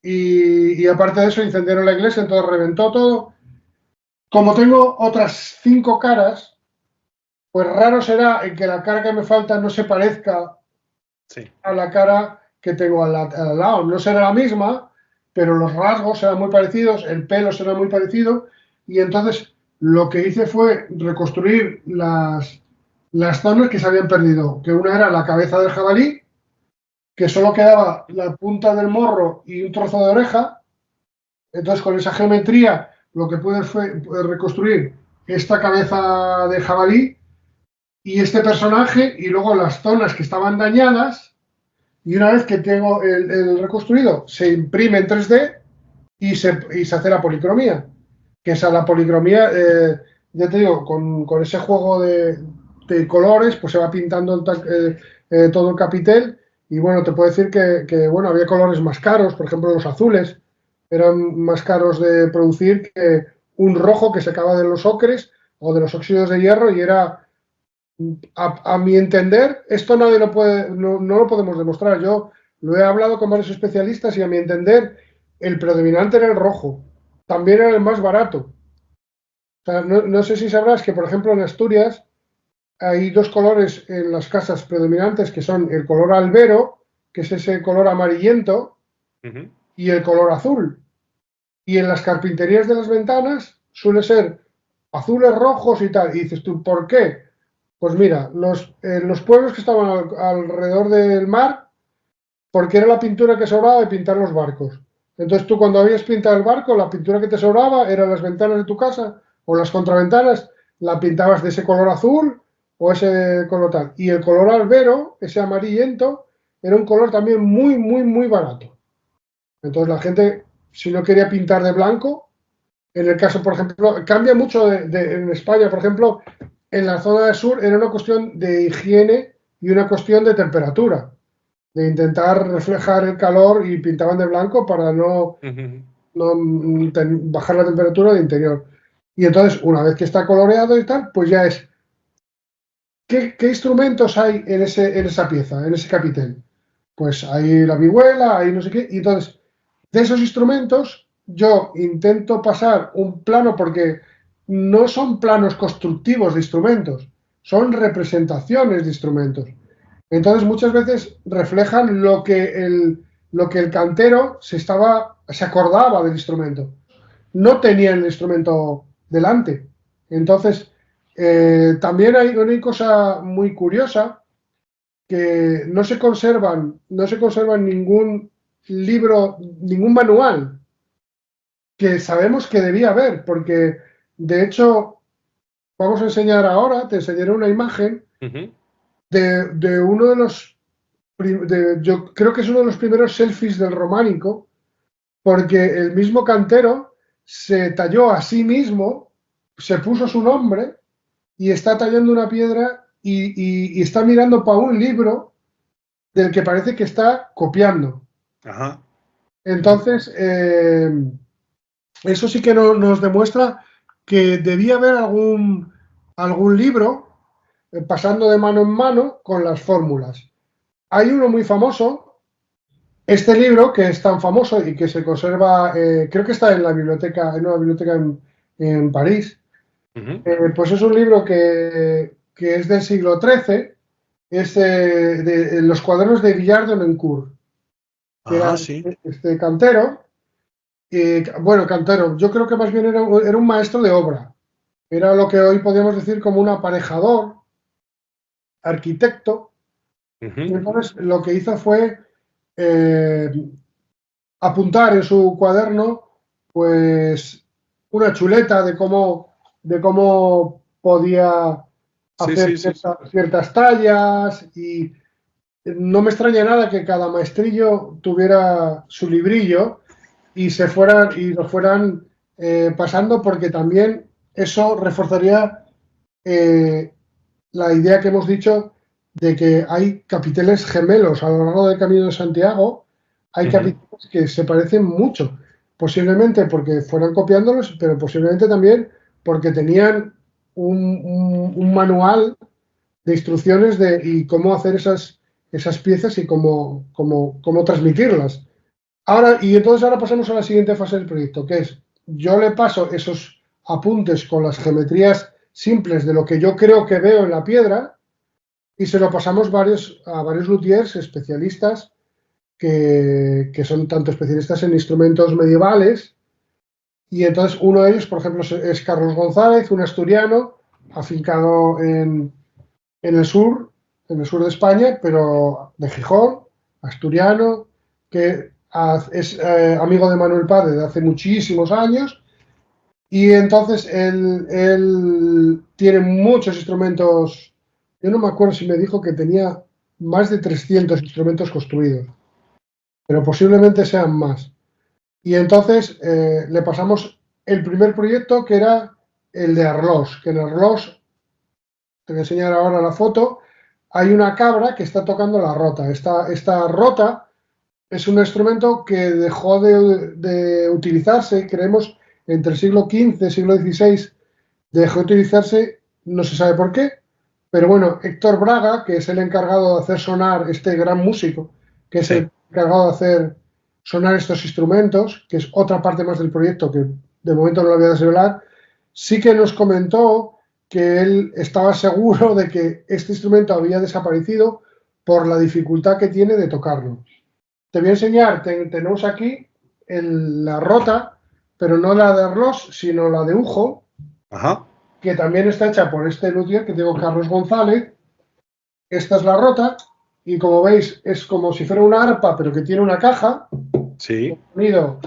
y aparte de eso incendiaron la iglesia, entonces reventó todo. Como tengo otras 5 caras, pues raro será en que la cara que me falta no se parezca a la cara que tengo al lado. No será la misma, pero los rasgos serán muy parecidos, el pelo será muy parecido y entonces lo que hice fue reconstruir las zonas que se habían perdido, que una era la cabeza del jabalí, que solo quedaba la punta del morro y un trozo de oreja. Entonces con esa geometría lo que pude fue reconstruir esta cabeza de jabalí y este personaje y luego las zonas que estaban dañadas y una vez que tengo el reconstruido se imprime en 3D y se hace la policromía, que es a la policromía, ya te digo, con ese juego de colores, pues se va pintando todo el capitel y bueno, te puedo decir que bueno, había colores más caros, por ejemplo los azules eran más caros de producir que un rojo que se acaba de los ocres o de los óxidos de hierro y era A mi entender, esto nadie lo puede, no lo podemos demostrar. Yo lo he hablado con varios especialistas y a mi entender el predominante era el rojo. También era el más barato. O sea, no sé si sabrás que, por ejemplo, en Asturias hay dos colores en las casas predominantes que son el color albero, que es ese color amarillento, y el color azul. Y en las carpinterías de las ventanas suele ser azules, rojos y tal. Y dices tú, ¿por qué? Pues mira, los pueblos que estaban alrededor del mar, porque era la pintura que sobraba de pintar los barcos. Entonces tú cuando habías pintado el barco, la pintura que te sobraba eran las ventanas de tu casa o las contraventanas, la pintabas de ese color azul o ese color tal. Y el color albero, ese amarillento, era un color también muy, muy, muy barato. Entonces la gente, si no quería pintar de blanco, en el caso, por ejemplo, cambia mucho en España, por ejemplo, en la zona del sur era una cuestión de higiene y una cuestión de temperatura, de intentar reflejar el calor y pintaban de blanco para no bajar la temperatura de interior. Y entonces, una vez que está coloreado y tal, pues ya es, ¿qué instrumentos hay en esa pieza, en ese capitel? Pues hay la vihuela, hay no sé qué, y entonces, de esos instrumentos, yo intento pasar un plano porque no son planos constructivos de instrumentos, son representaciones de instrumentos. Entonces, muchas veces reflejan lo que el cantero se acordaba del instrumento. No tenía el instrumento delante. Entonces, también hay una cosa muy curiosa que no se conservan ningún libro, ningún manual que sabemos que debía haber, porque de hecho, vamos a enseñar ahora, te enseñaré una imagen de uno de los, yo creo que es uno de los primeros selfies del románico, porque el mismo cantero se talló a sí mismo, se puso su nombre y está tallando una piedra y está mirando para un libro del que parece que está copiando. Ajá. Entonces, eso sí que nos demuestra que debía haber algún libro pasando de mano en mano con las fórmulas. Hay uno muy famoso, este libro que es tan famoso y que se conserva, creo que está en la biblioteca, en una biblioteca en París. Pues es un libro que es del siglo XIII, es de los cuadernos de Villard de Lencourt, que era Sí. este cantero. Bueno, cantero, yo creo que más bien era un maestro de obra. Era lo que hoy podríamos decir como un aparejador, arquitecto. Y entonces lo que hizo fue eh, apuntar en su cuaderno, pues, una chuleta de cómo podía hacer Sí. ciertas tallas y no me extraña nada que cada maestrillo tuviera su librillo y lo fueran pasando porque también eso reforzaría eh, la idea que hemos dicho de que hay capiteles gemelos a lo largo del Camino de Santiago, hay capiteles que se parecen mucho, posiblemente porque fueran copiándolos, pero posiblemente también porque tenían un manual de instrucciones y cómo hacer esas piezas y cómo transmitirlas. Entonces ahora pasamos a la siguiente fase del proyecto, que es, yo le paso esos apuntes con las geometrías simples de lo que yo creo que veo en la piedra y se lo pasamos a varios luthiers especialistas que son tanto especialistas en instrumentos medievales y entonces uno de ellos, por ejemplo, es Carlos González, un asturiano afincado en el sur, de España, pero de Gijón, asturiano, que es amigo de Manuel Padre de hace muchísimos años, y entonces él tiene muchos instrumentos. Yo no me acuerdo si me dijo que tenía más de 300 instrumentos construidos, pero posiblemente sean más. Y entonces le pasamos el primer proyecto, que era el de Arlos, que en Arlos, te voy a enseñar ahora la foto, hay una cabra que está tocando la rota. Esta rota es un instrumento que dejó de utilizarse, creemos, entre el siglo XV y el siglo XVI, dejó de utilizarse, no se sabe por qué, Pero bueno, Héctor Braga, que es el encargado de hacer sonar este gran músico, que es el encargado de hacer sonar estos instrumentos, que es otra parte más del proyecto que de momento no lo voy a desvelar, sí que nos comentó que él estaba seguro de que este instrumento había desaparecido por la dificultad que tiene de tocarlo. Te voy a enseñar, tenemos aquí la rota, pero no la de arroz, sino la de Ujo, Ajá. que también está hecha por este luthier que tengo, Carlos González. Esta es la rota, y como veis es como si fuera una arpa, pero que tiene una caja. Sí. El sonido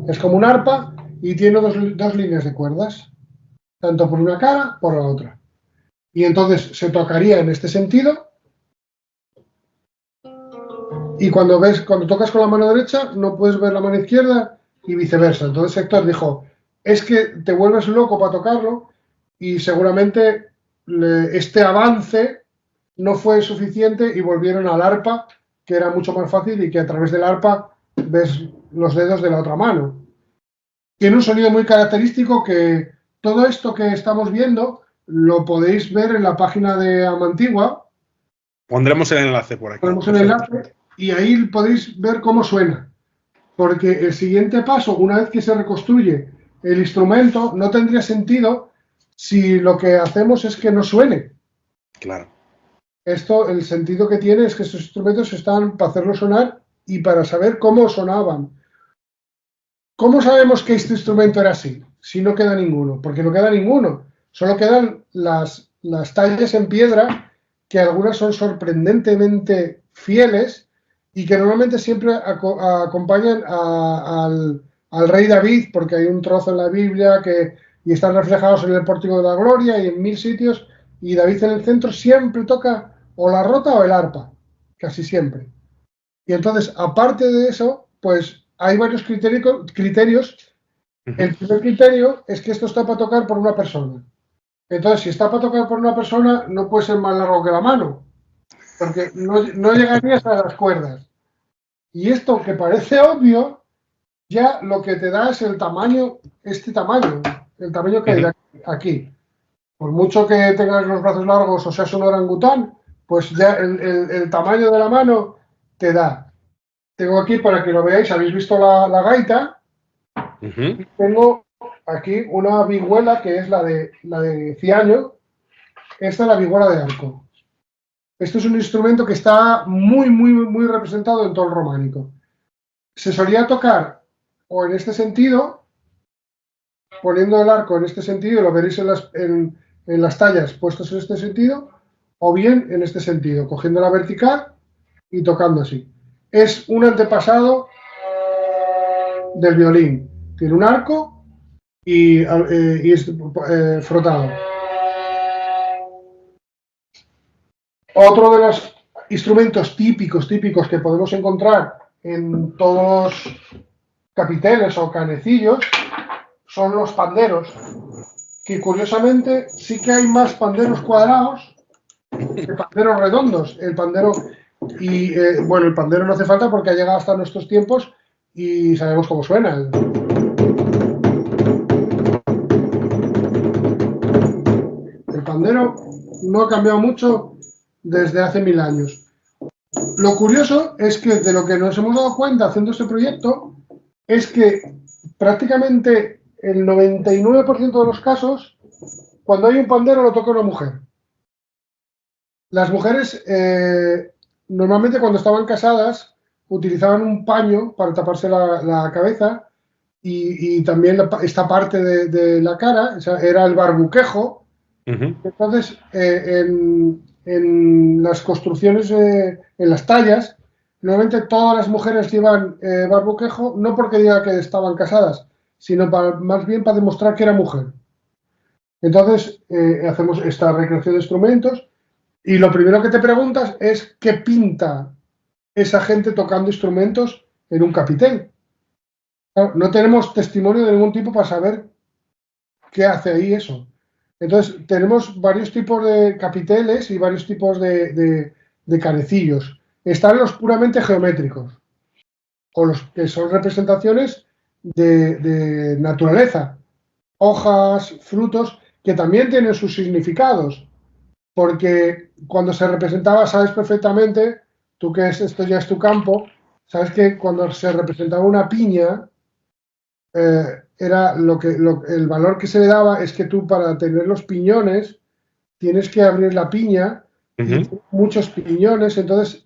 es como una arpa y tiene dos líneas de cuerdas, tanto por una cara por la otra. Y entonces se tocaría en este sentido, y cuando tocas con la mano derecha no puedes ver la mano izquierda y viceversa. Entonces Héctor dijo, es que te vuelves loco para tocarlo, y seguramente este avance no fue suficiente y volvieron al arpa, que era mucho más fácil y que a través del arpa ves los dedos de la otra mano. Tiene un sonido muy característico que todo esto que estamos viendo lo podéis ver en la página de Amantigua. Pondremos el enlace por aquí. Ponemos el enlace y ahí podéis ver cómo suena. Porque el siguiente paso, una vez que se reconstruye el instrumento, no tendría sentido si lo que hacemos es que no suene. Claro. Esto, el sentido que tiene es que estos instrumentos están para hacerlo sonar y para saber cómo sonaban. ¿Cómo sabemos que este instrumento era así? Si no queda ninguno, porque no queda ninguno. Solo quedan las tallas en piedra, que algunas son sorprendentemente fieles y que normalmente siempre acompañan al rey David, porque hay un trozo en la Biblia y están reflejados en el Pórtico de la Gloria y en 1000 sitios, y David en el centro siempre toca o la rota o el arpa, casi siempre. Y entonces, aparte de eso, pues hay varios criterios. El primer criterio es que esto está para tocar por una persona. Entonces, si está para tocar por una persona, no puede ser más largo que la mano, porque no llegarías a las cuerdas. Y esto, que parece obvio, ya lo que te da es el tamaño, el tamaño que hay aquí. Por mucho que tengas los brazos largos o seas un orangután, pues ya el tamaño de la mano te da. Tengo aquí para que lo veáis, habéis visto la gaita. Y tengo aquí una vihuela que es la de ciaño. Esta es la vihuela de arco. Esto es un instrumento que está muy, muy, muy representado en todo el románico. Se solía tocar o en este sentido, poniendo el arco en este sentido, lo veréis en las tallas puestos en este sentido, o bien en este sentido, cogiendo la vertical y tocando así. Es un antepasado del violín. Tiene un arco y es frotado. Otro de los instrumentos típicos que podemos encontrar en todos los capiteles o canecillos son los panderos, que curiosamente sí que hay más panderos cuadrados que panderos redondos. El pandero, bueno, el pandero no hace falta porque ha llegado hasta nuestros tiempos y sabemos cómo suena. El pandero no ha cambiado mucho desde hace 1000 años. Lo curioso es que de lo que nos hemos dado cuenta haciendo este proyecto es que prácticamente el 99% de los casos, cuando hay un pandero lo toca una mujer. Las mujeres normalmente cuando estaban casadas utilizaban un paño para taparse la cabeza y también esta parte de la cara, o sea, era el barbuquejo. Entonces, en las construcciones, en las tallas, normalmente todas las mujeres llevan barbuquejo, no porque diga que estaban casadas, sino más bien para demostrar que era mujer. Entonces, hacemos esta recreación de instrumentos y lo primero que te preguntas es qué pinta esa gente tocando instrumentos en un capitel. No tenemos testimonio de ningún tipo para saber qué hace ahí eso. Entonces, tenemos varios tipos de capiteles y varios tipos de canecillos. Están los puramente geométricos, o los que son representaciones de naturaleza, hojas, frutos, que también tienen sus significados. porque cuando se representaba, sabes perfectamente, tú que esto ya es tu campo, sabes que cuando se representaba una piña, era el valor que se le daba es que tú para tener los piñones tienes que abrir la piña y muchos piñones, entonces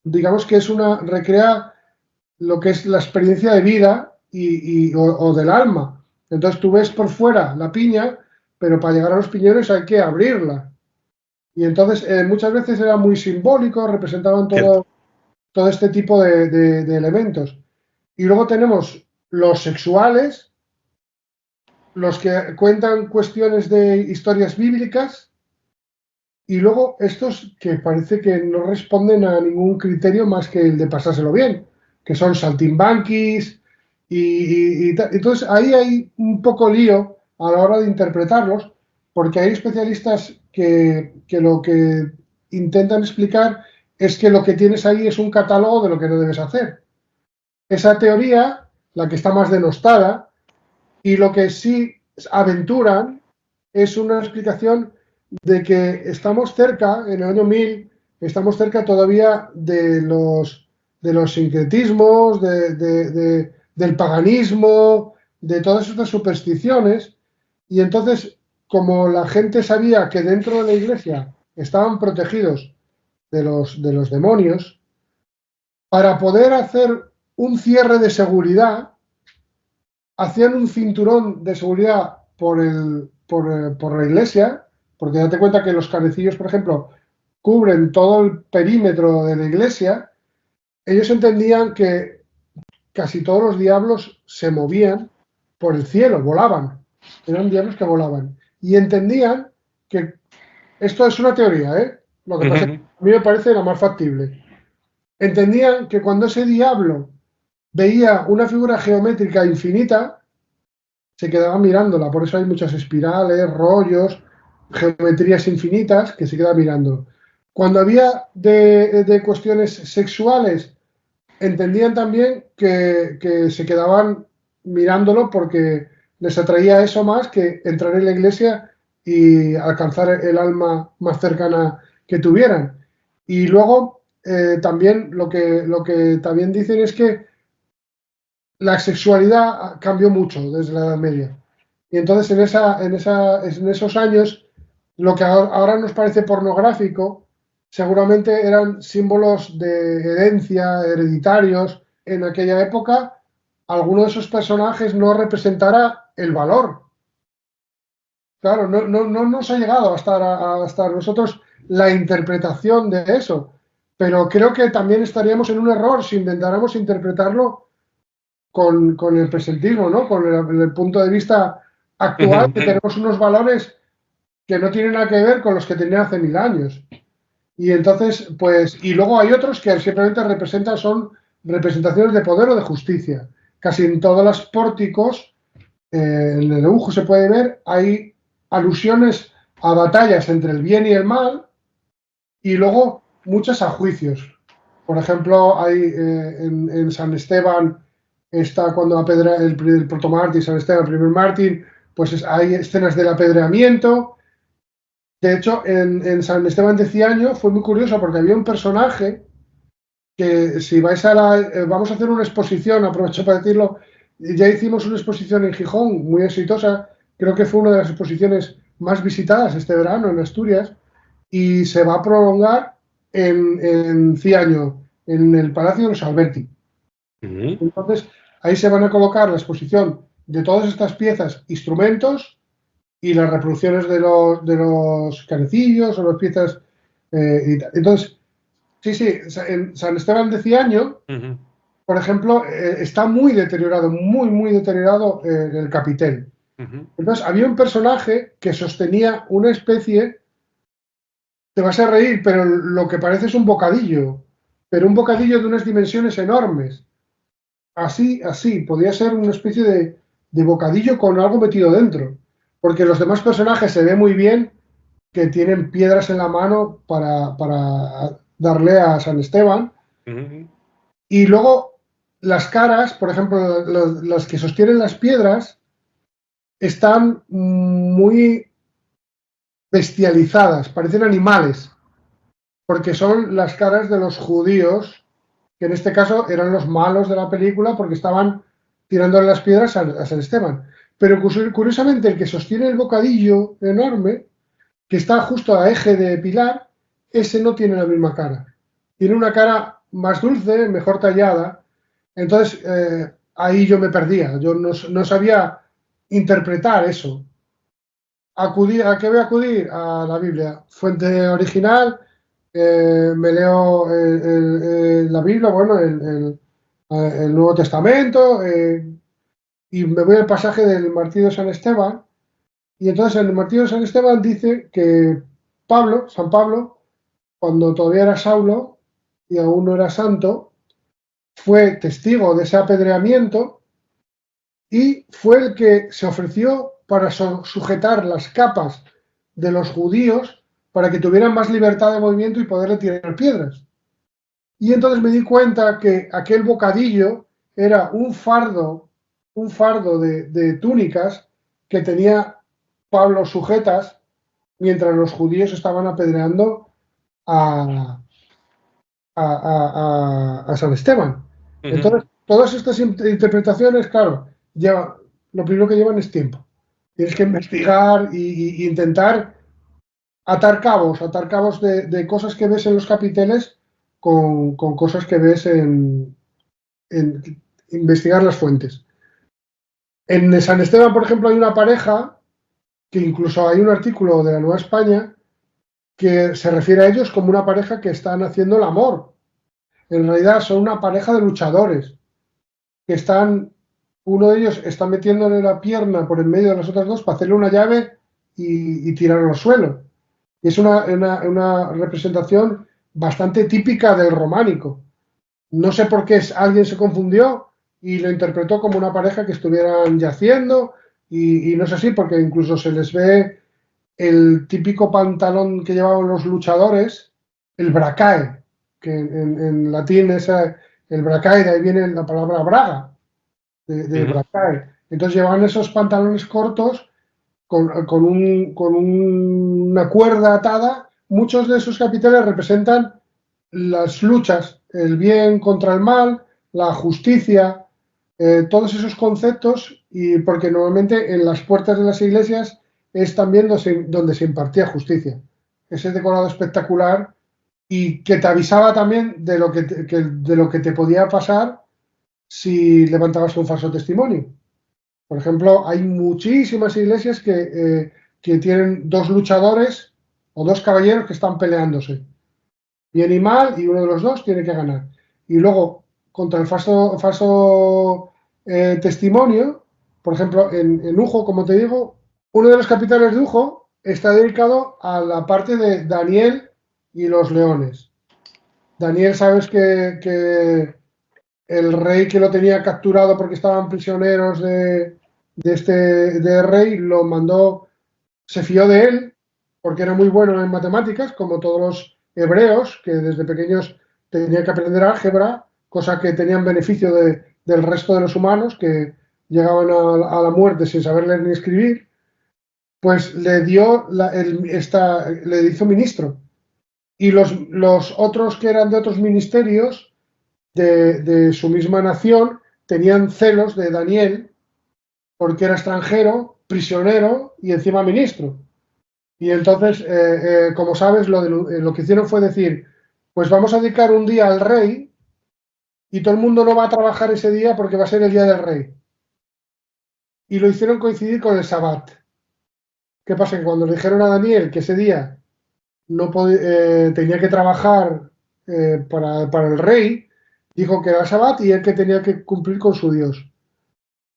digamos que recrea lo que es la experiencia de vida o del alma. Entonces tú ves por fuera la piña, pero para llegar a los piñones hay que abrirla. Y entonces muchas veces era muy simbólico, representaban Cierto. todo este tipo de elementos. Y luego tenemos los sexuales, los que cuentan cuestiones de historias bíblicas, y luego estos que parece que no responden a ningún criterio más que el de pasárselo bien, que son saltimbanquis entonces ahí hay un poco lío a la hora de interpretarlos, porque hay especialistas que lo que intentan explicar es que lo que tienes ahí es un catálogo de lo que no debes hacer. Esa teoría, la que está más denostada, y lo que sí aventuran es una explicación de que estamos cerca, en el año 1000, estamos cerca todavía de los sincretismos, del paganismo, de todas estas supersticiones, y entonces, como la gente sabía que dentro de la iglesia estaban protegidos de los demonios, para poder hacer un cierre de seguridad, hacían un cinturón de seguridad por la iglesia, porque date cuenta que los canecillos, por ejemplo, cubren todo el perímetro de la iglesia. Ellos entendían que casi todos los diablos se movían por el cielo, volaban. Eran diablos que volaban. Y entendían que, esto es una teoría, ¿eh? Lo que pasa es que a mí me parece la más factible. Entendían que cuando ese diablo veía una figura geométrica infinita, se quedaba mirándola. Por eso hay muchas espirales, rollos, geometrías infinitas que se quedan mirando. Cuando había de cuestiones sexuales, entendían también que se quedaban mirándolo porque les atraía eso más que entrar en la iglesia y alcanzar el alma más cercana que tuvieran. Y luego también lo que también dicen es que la sexualidad cambió mucho desde la Edad Media. Y entonces en esos años, lo que ahora nos parece pornográfico, seguramente eran símbolos de herencia, hereditarios. En aquella época, alguno de esos personajes no representara el valor. Claro, no nos ha llegado hasta nosotros la interpretación de eso. Pero creo que también estaríamos en un error si intentáramos interpretarlo con el presentismo, ¿no? Con el punto de vista actual, que tenemos unos valores que no tienen nada que ver con los que tenían hace 1000 años. Y entonces, pues, y luego hay otros que simplemente son representaciones de poder o de justicia. Casi en todos los pórticos, en el dibujo se puede ver, hay alusiones a batallas entre el bien y el mal, y luego muchas a juicios. Por ejemplo, hay en San Esteban, está cuando apedrea el protomártir, San Esteban, el primer mártir, pues hay escenas del apedreamiento. De hecho, en San Esteban de Ciaño fue muy curioso porque había un personaje que si vais vamos a hacer una exposición, aprovecho para decirlo, ya hicimos una exposición en Gijón muy exitosa, creo que fue una de las exposiciones más visitadas este verano en Asturias, y se va a prolongar en Ciaño, en el Palacio de los Alberti. Entonces, ahí se van a colocar la exposición de todas estas piezas, instrumentos y las reproducciones de los canecillos o las piezas. Entonces, sí, en San Esteban de Ciaño, por ejemplo, está muy deteriorado, muy deteriorado el capitel. Entonces, había un personaje que sostenía una especie, te vas a reír, pero lo que parece es un bocadillo, pero un bocadillo de unas dimensiones enormes. Así, podría ser una especie de bocadillo con algo metido dentro. Porque los demás personajes se ve muy bien que tienen piedras en la mano para darle a San Esteban. Y luego las caras, por ejemplo, las que sostienen las piedras, están muy bestializadas, parecen animales, porque son las caras de los judíos, que en este caso eran los malos de la película porque estaban tirándole las piedras a San Esteban. Pero curiosamente el que sostiene el bocadillo enorme, que está justo a eje de Pilar, ese no tiene la misma cara. Tiene una cara más dulce, mejor tallada. Entonces, ahí yo me perdía. Yo no sabía interpretar eso. ¿A qué voy a acudir? A la Biblia. Fuente original, me leo la Biblia, bueno, el Nuevo Testamento, y me voy al pasaje del martirio de San Esteban. Y entonces en el martirio de San Esteban dice que San Pablo, cuando todavía era Saulo y aún no era santo, fue testigo de ese apedreamiento y fue el que se ofreció para sujetar las capas de los judíos para que tuvieran más libertad de movimiento y poderle tirar piedras. Y entonces me di cuenta que aquel bocadillo era un fardo de túnicas que tenía Pablo sujetas mientras los judíos estaban apedreando a, a San Esteban. Entonces, todas estas interpretaciones, claro, lo primero que llevan es tiempo. Tienes que investigar e intentar atar cabos de cosas que ves en los capiteles con cosas que ves en investigar las fuentes. En San Esteban, por ejemplo, hay una pareja que incluso hay un artículo de la Nueva España que se refiere a ellos como una pareja que están haciendo el amor. En realidad son una pareja de luchadores que uno de ellos está metiéndole la pierna por en medio de las otras dos para hacerle una llave y tirarlo al suelo. Y es una representación bastante típica del románico. No sé por qué alguien se confundió y lo interpretó como una pareja que estuvieran yaciendo y no es así porque incluso se les ve el típico pantalón que llevaban los luchadores, el bracae, que en latín es el bracae, de ahí viene la palabra braga, de bracae. Entonces llevaban esos pantalones cortos con una cuerda atada. Muchos de esos capiteles representan las luchas, el bien contra el mal, la justicia, todos esos conceptos, y porque normalmente en las puertas de las iglesias es también donde se impartía justicia. Ese decorado espectacular y que te avisaba también de lo que te podía pasar si levantabas un falso testimonio. Por ejemplo, hay muchísimas iglesias que tienen dos luchadores o dos caballeros que están peleándose, bien y mal, y uno de los dos tiene que ganar. Y luego, contra el falso testimonio, por ejemplo, en Ujo, como te digo, uno de los capiteles de Ujo está dedicado a la parte de Daniel y los leones. Daniel, sabes que el rey que lo tenía capturado porque estaban prisioneros de rey, lo mandó, se fió de él porque era muy bueno en matemáticas, como todos los hebreos, que desde pequeños tenían que aprender álgebra, cosa que tenían beneficio del resto de los humanos, que llegaban a la muerte sin saber leer ni escribir, pues le hizo ministro. Y los otros que eran de otros ministerios de su misma nación tenían celos de Daniel porque era extranjero, prisionero y encima ministro. Y entonces, como sabes, lo que hicieron fue decir, pues vamos a dedicar un día al rey y todo el mundo no va a trabajar ese día porque va a ser el día del rey. Y lo hicieron coincidir con el Sabbat. ¿Qué pasa? Que cuando le dijeron a Daniel que ese día no tenía que trabajar para el rey, dijo que era Sabbat y él que tenía que cumplir con su Dios.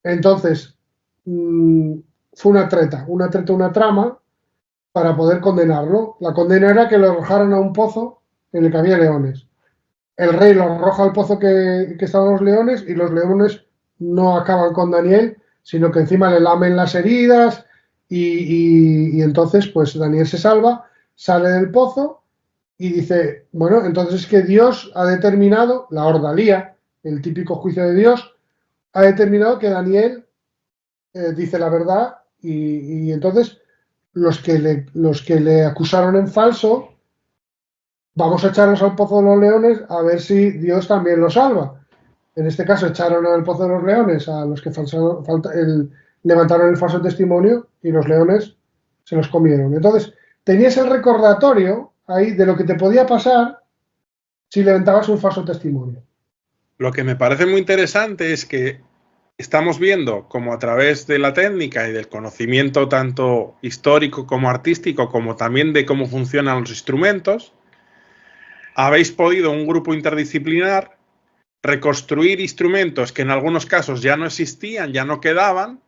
Entonces, fue una trama para poder condenarlo. La condena era que lo arrojaran a un pozo en el que había leones. El rey lo arroja al pozo que estaban los leones y los leones no acaban con Daniel, sino que encima le lamen las heridas y entonces pues Daniel se salva, sale del pozo y dice, bueno, entonces es que Dios ha determinado, la ordalía, el típico juicio de Dios, ha determinado que Daniel dice la verdad y entonces los que le acusaron en falso, vamos a echarlos al Pozo de los Leones a ver si Dios también lo salva. En este caso echaron al Pozo de los Leones a los que levantaron el falso testimonio y los leones se los comieron. Entonces, tenías el recordatorio ahí de lo que te podía pasar si levantabas un falso testimonio. Lo que me parece muy interesante es que estamos viendo como a través de la técnica y del conocimiento tanto histórico como artístico, como también de cómo funcionan los instrumentos, habéis podido, un grupo interdisciplinar, reconstruir instrumentos que en algunos casos ya no existían, ya no quedaban,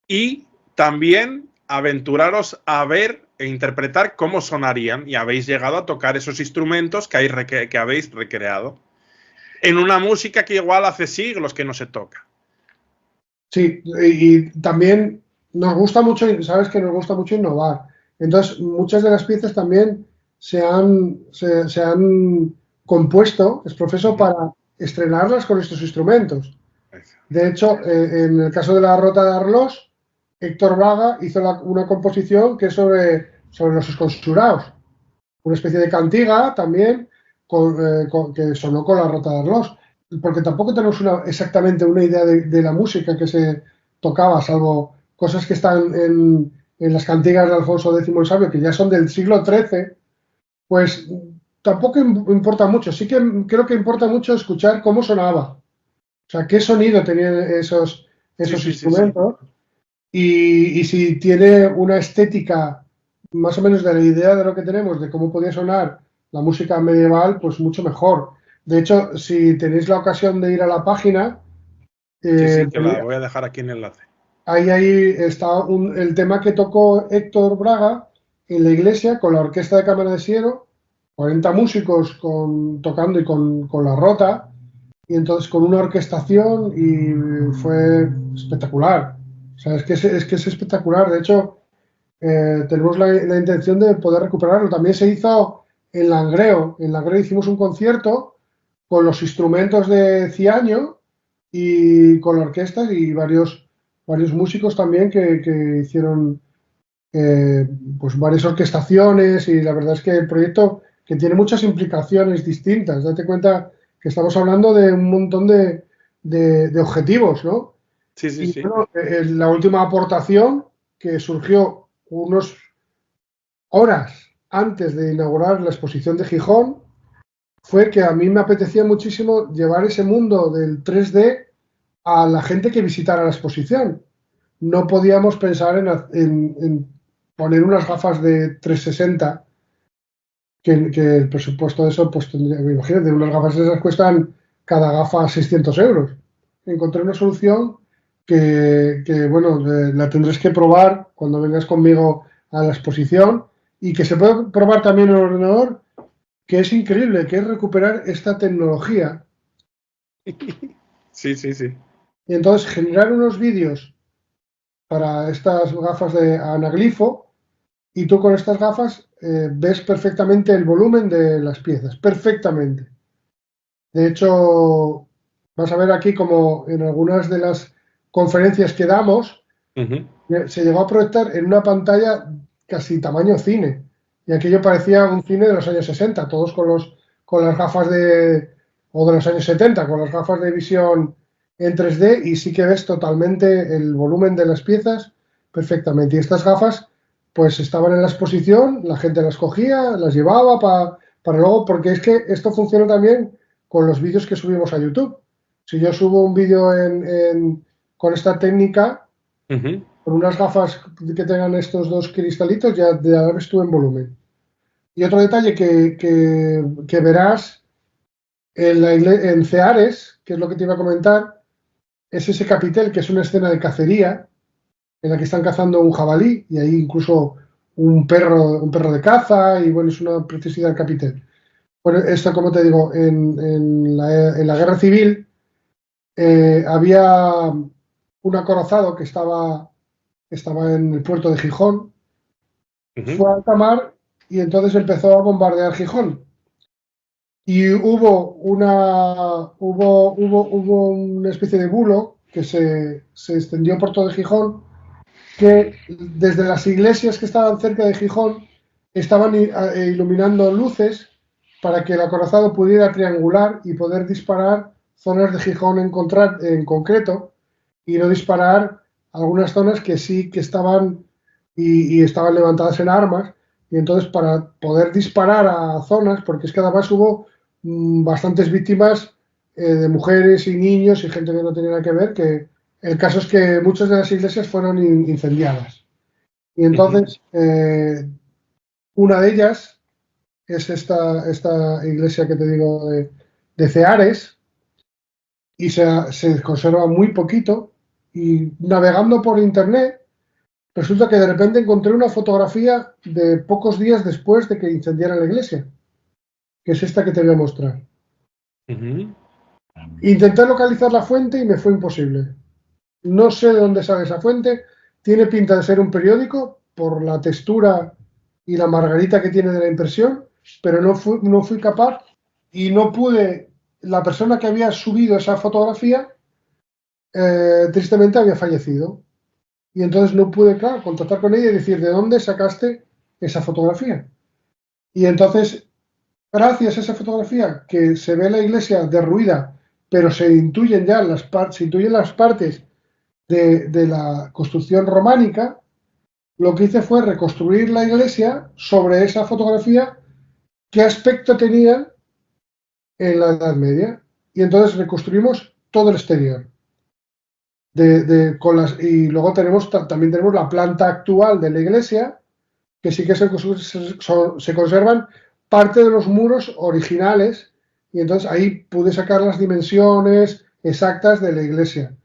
y también aventuraros a ver e interpretar cómo sonarían, y habéis llegado a tocar esos instrumentos que habéis recreado en una música que igual hace siglos que no se toca. Sí, y también nos gusta mucho, sabes que nos gusta mucho innovar. Entonces, muchas de las piezas también se han compuesto, es profeso, para estrenarlas con estos instrumentos. De hecho, en el caso de la Rota de Arlos, Héctor Braga hizo una composición que es sobre los esconsurados, una especie de cantiga también que sonó con la Rota de Arlos, porque tampoco tenemos exactamente una idea de la música que se tocaba, salvo cosas que están en las cantigas de Alfonso X el Sabio, que ya son del siglo XIII, pues tampoco importa mucho. Sí que creo que importa mucho escuchar cómo sonaba, o sea, qué sonido tenían esos instrumentos. Sí. Y si tiene una estética más o menos de la idea de lo que tenemos, de cómo podía sonar la música medieval, pues mucho mejor. De hecho, si tenéis la ocasión de ir a la página... sí, te la voy a dejar aquí en el enlace. Ahí está el tema que tocó Héctor Braga en la iglesia con la Orquesta de Cámara de Siero, 40 músicos tocando y con la Rota, y entonces con una orquestación, y fue espectacular. O sea, es que es espectacular. De hecho, tenemos la intención de poder recuperarlo. También se hizo en Langreo. En Langreo hicimos un concierto con los instrumentos de Ciaño y con la orquesta y varios músicos también que hicieron pues varias orquestaciones, y la verdad es que el proyecto que tiene muchas implicaciones distintas. Date cuenta que estamos hablando de un montón de objetivos, ¿no? Sí, sí, sí. Bueno, la última aportación que surgió unas horas antes de inaugurar la exposición de Gijón fue que a mí me apetecía muchísimo llevar ese mundo del 3D a la gente que visitara la exposición. No podíamos pensar en poner unas gafas de 360, que el presupuesto de eso, pues tendría, imagínate, unas gafas de esas cuestan cada gafa 600 euros. Encontré una solución bueno, la tendréis que probar cuando vengas conmigo a la exposición, y que se puede probar también en el ordenador, que es increíble, que es recuperar esta tecnología. Sí, sí, sí. Y entonces generar unos vídeos para estas gafas de anaglifo, y tú con estas gafas ves perfectamente el volumen de las piezas, perfectamente. De hecho, vas a ver aquí como en algunas de las conferencias que damos, se llegó a proyectar en una pantalla casi tamaño cine, y aquello parecía un cine de los años 60, todos con las gafas o de los años 70, con las gafas de visión en 3D, y sí que ves totalmente el volumen de las piezas perfectamente. Y estas gafas pues estaban en la exposición, la gente las cogía, las llevaba para luego, porque es que esto funciona también con los vídeos que subimos a YouTube. Si yo subo un vídeo con esta técnica, con unas gafas que tengan estos dos cristalitos, ya ves tú en volumen. Y otro detalle que verás en Ceares, que es lo que te iba a comentar, es ese capitel, que es una escena de cacería en la que están cazando un jabalí, y hay incluso un perro de caza, y bueno, es una preciosidad del capitel. Bueno, esto, como te digo, en la guerra civil había un acorazado que estaba en el puerto de Gijón, fue a alta mar y entonces empezó a bombardear Gijón. Y hubo una especie de bulo que se extendió por todo Gijón, que desde las iglesias que estaban cerca de Gijón estaban iluminando luces para que el acorazado pudiera triangular y poder disparar zonas de Gijón en concreto y no disparar algunas zonas que sí que estaban y estaban levantadas en armas. Y entonces para poder disparar a zonas, porque es que además hubo bastantes víctimas de mujeres y niños y gente que no tenía nada que ver, que el caso es que muchas de las iglesias fueron incendiadas. Y entonces, una de ellas es esta iglesia que te digo de Ceares, y se conserva muy poquito. Y navegando por internet, resulta que de repente encontré una fotografía de pocos días después de que incendiara la iglesia, que es esta que te voy a mostrar. Intenté localizar la fuente y me fue imposible. No sé de dónde sale esa fuente. Tiene pinta de ser un periódico por la textura y la margarita que tiene de la impresión, pero no fui capaz y no pude. La persona que había subido esa fotografía, tristemente había fallecido. Y entonces no pude, claro, contactar con ella y decir, ¿de dónde sacaste esa fotografía? Y entonces, gracias a esa fotografía, que se ve la iglesia derruida, pero se intuyen ya se intuyen las partes de la construcción románica, lo que hice fue reconstruir la iglesia sobre esa fotografía, qué aspecto tenía en la Edad Media. Y entonces reconstruimos todo el exterior. Y luego también tenemos la planta actual de la iglesia, que sí que se conservan parte de los muros originales, y entonces ahí pude sacar las dimensiones exactas de la iglesia.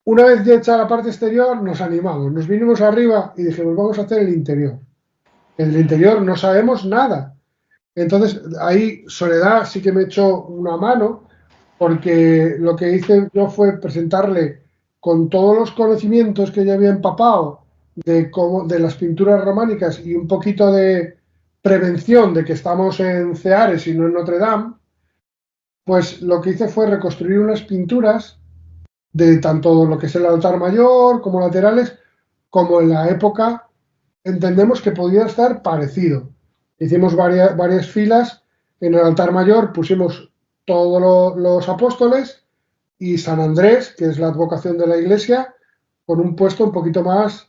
Una vez ya hecha la parte exterior, nos animamos, nos vinimos arriba y dijimos, vamos a hacer el interior. En el interior no sabemos nada. Entonces, ahí Soledad sí que me echó una mano, porque lo que hice yo fue presentarle con todos los conocimientos que yo había empapado de las pinturas románicas y un poquito de prevención de que estamos en Ceares y no en Notre Dame, pues lo que hice fue reconstruir unas pinturas de tanto lo que es el altar mayor como laterales, como en la época entendemos que podía estar parecido. Hicimos varias filas. En el altar mayor pusimos todos los apóstoles y San Andrés, que es la advocación de la iglesia, con un puesto un poquito más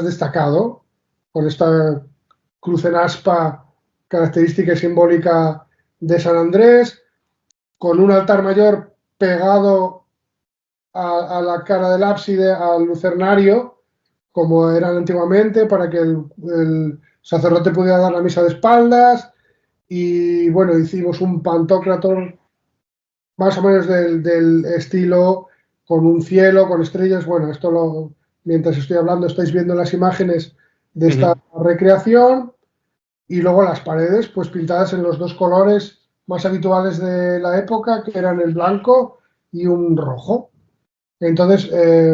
destacado, con esta cruz en aspa característica y simbólica de San Andrés, con un altar mayor pegado a la cara del ábside, al lucernario, como eran antiguamente, para que el sacerdote pudiera dar la misa de espaldas. Y bueno, hicimos un pantocrator más o menos del estilo, con un cielo, con estrellas. Bueno, mientras estoy hablando estáis viendo las imágenes de esta recreación, y luego las paredes pues pintadas en los dos colores más habituales de la época, que eran el blanco y un rojo. Entonces,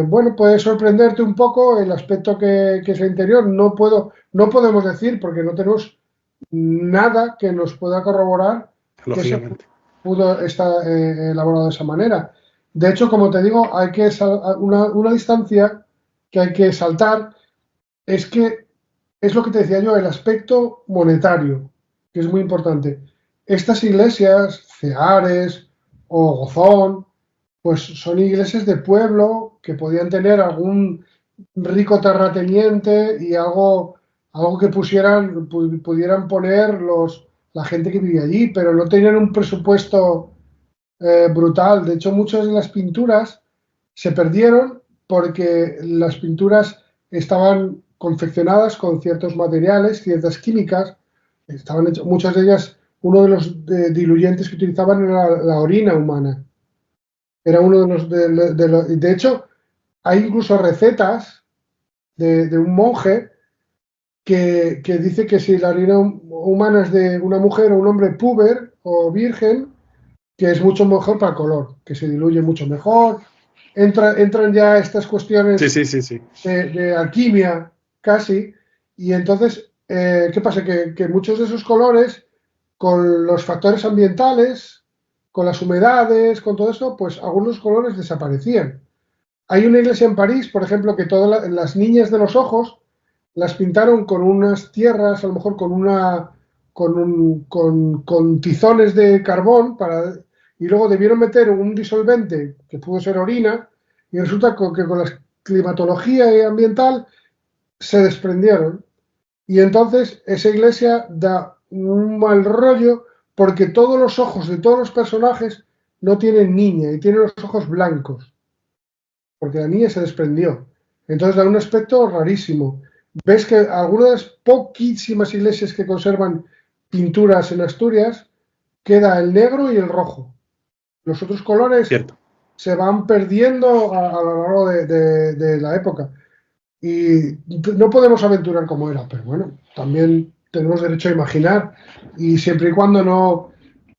bueno, puede sorprenderte un poco el aspecto que es el interior. No podemos decir, porque no tenemos nada que nos pueda corroborar que se pudo estar elaborado de esa manera. De hecho, como te digo, hay que una distancia que hay que saltar, es que es lo que te decía yo, el aspecto monetario, que es muy importante. Estas iglesias, Ceares o Gozón, pues son iglesias de pueblo que podían tener algún rico terrateniente y algo que pudieran poner la gente que vivía allí, pero no tenían un presupuesto brutal. De hecho, muchas de las pinturas se perdieron porque las pinturas estaban confeccionadas con ciertos materiales, ciertas químicas, muchas de ellas, uno de los diluyentes que utilizaban era la orina humana. Era uno de hecho, hay incluso recetas de un monje que dice que si la orina humana es de una mujer o un hombre puber o virgen, que es mucho mejor para el color, que se diluye mucho mejor. Entran ya estas cuestiones de alquimia casi, y entonces, ¿qué pasa? Que muchos de esos colores, con los factores ambientales, con las humedades, con todo eso, pues algunos colores desaparecían. Hay una iglesia en París, por ejemplo, que todas las niñas de los ojos las pintaron con unas tierras, a lo mejor con tizones de carbón, y luego debieron meter un disolvente, que pudo ser orina, y resulta que con la climatología ambiental se desprendieron. Y entonces esa iglesia da un mal rollo porque todos los ojos de todos los personajes no tienen niña y tienen los ojos blancos, porque la niña se desprendió. Entonces da un aspecto rarísimo. Ves que algunas de las poquísimas iglesias que conservan pinturas en Asturias queda el negro y el rojo. Los otros colores Cierto. se van perdiendo a lo largo de la época. Y no podemos aventurar como era, pero bueno, también tenemos derecho a imaginar y siempre y cuando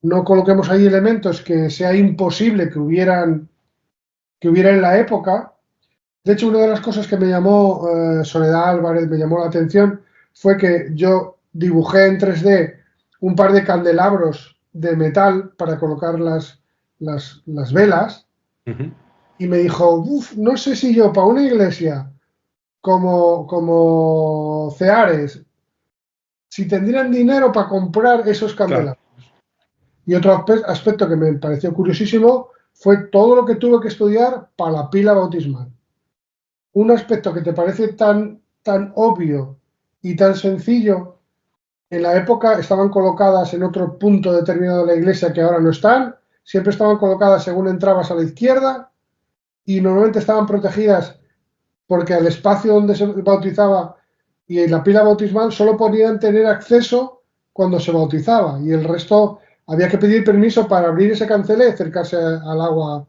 no coloquemos ahí elementos que sea imposible que hubiera en la época. De hecho, una de las cosas que me llamó Soledad Álvarez, me llamó la atención, fue que yo dibujé en 3D un par de candelabros de metal para colocar las velas y me dijo, uff, no sé si yo para una iglesia como Ceares, si tendrían dinero para comprar esos Claro. candelabros. Y otro aspecto que me pareció curiosísimo fue todo lo que tuve que estudiar para la pila bautismal. Un aspecto que te parece tan obvio y tan sencillo, en la época estaban colocadas en otro punto determinado de la iglesia que ahora no están, siempre estaban colocadas según entrabas a la izquierda y normalmente estaban protegidas porque al espacio donde se bautizaba y en la pila bautismal solo podían tener acceso cuando se bautizaba y el resto había que pedir permiso para abrir ese cancel y acercarse al agua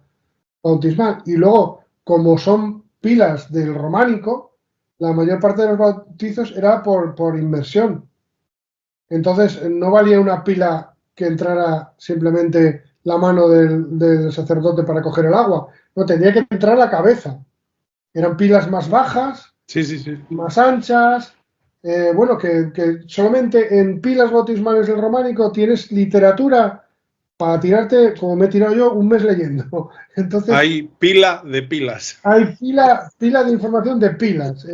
bautismal. Y luego, como son pilas del románico, la mayor parte de los bautizos era por inmersión. Entonces, no valía una pila que entrara simplemente la mano del sacerdote para coger el agua. No, tenía que entrar la cabeza. Eran pilas más bajas, Sí, sí, sí. más anchas. Bueno, que solamente en pilas bautismales del románico tienes literatura para tirarte, como me he tirado yo, un mes leyendo. Entonces, Hay pila de pilas. hay pila de información de pilas.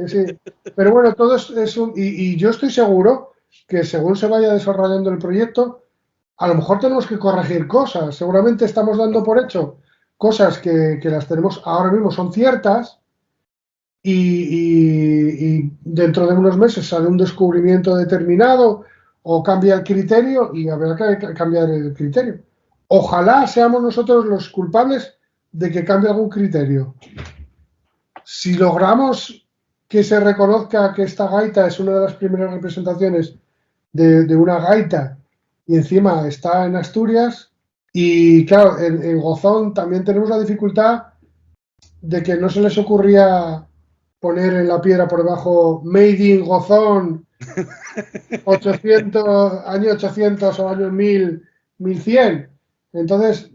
Pero bueno, todo es y yo estoy seguro que según se vaya desarrollando el proyecto, a lo mejor tenemos que corregir cosas. Seguramente estamos dando por hecho cosas que las tenemos ahora mismo, son ciertas, y dentro de unos meses sale un descubrimiento determinado o cambia el criterio y habrá que cambiar el criterio. Ojalá seamos nosotros los culpables de que cambie algún criterio. Si logramos que se reconozca que esta gaita es una de las primeras representaciones de una gaita y encima está en Asturias, y claro, en Gozón también tenemos la dificultad de que no se les ocurría poner en la piedra por debajo Made in Gozón 800, año 800 o año 1000, 1100. Entonces,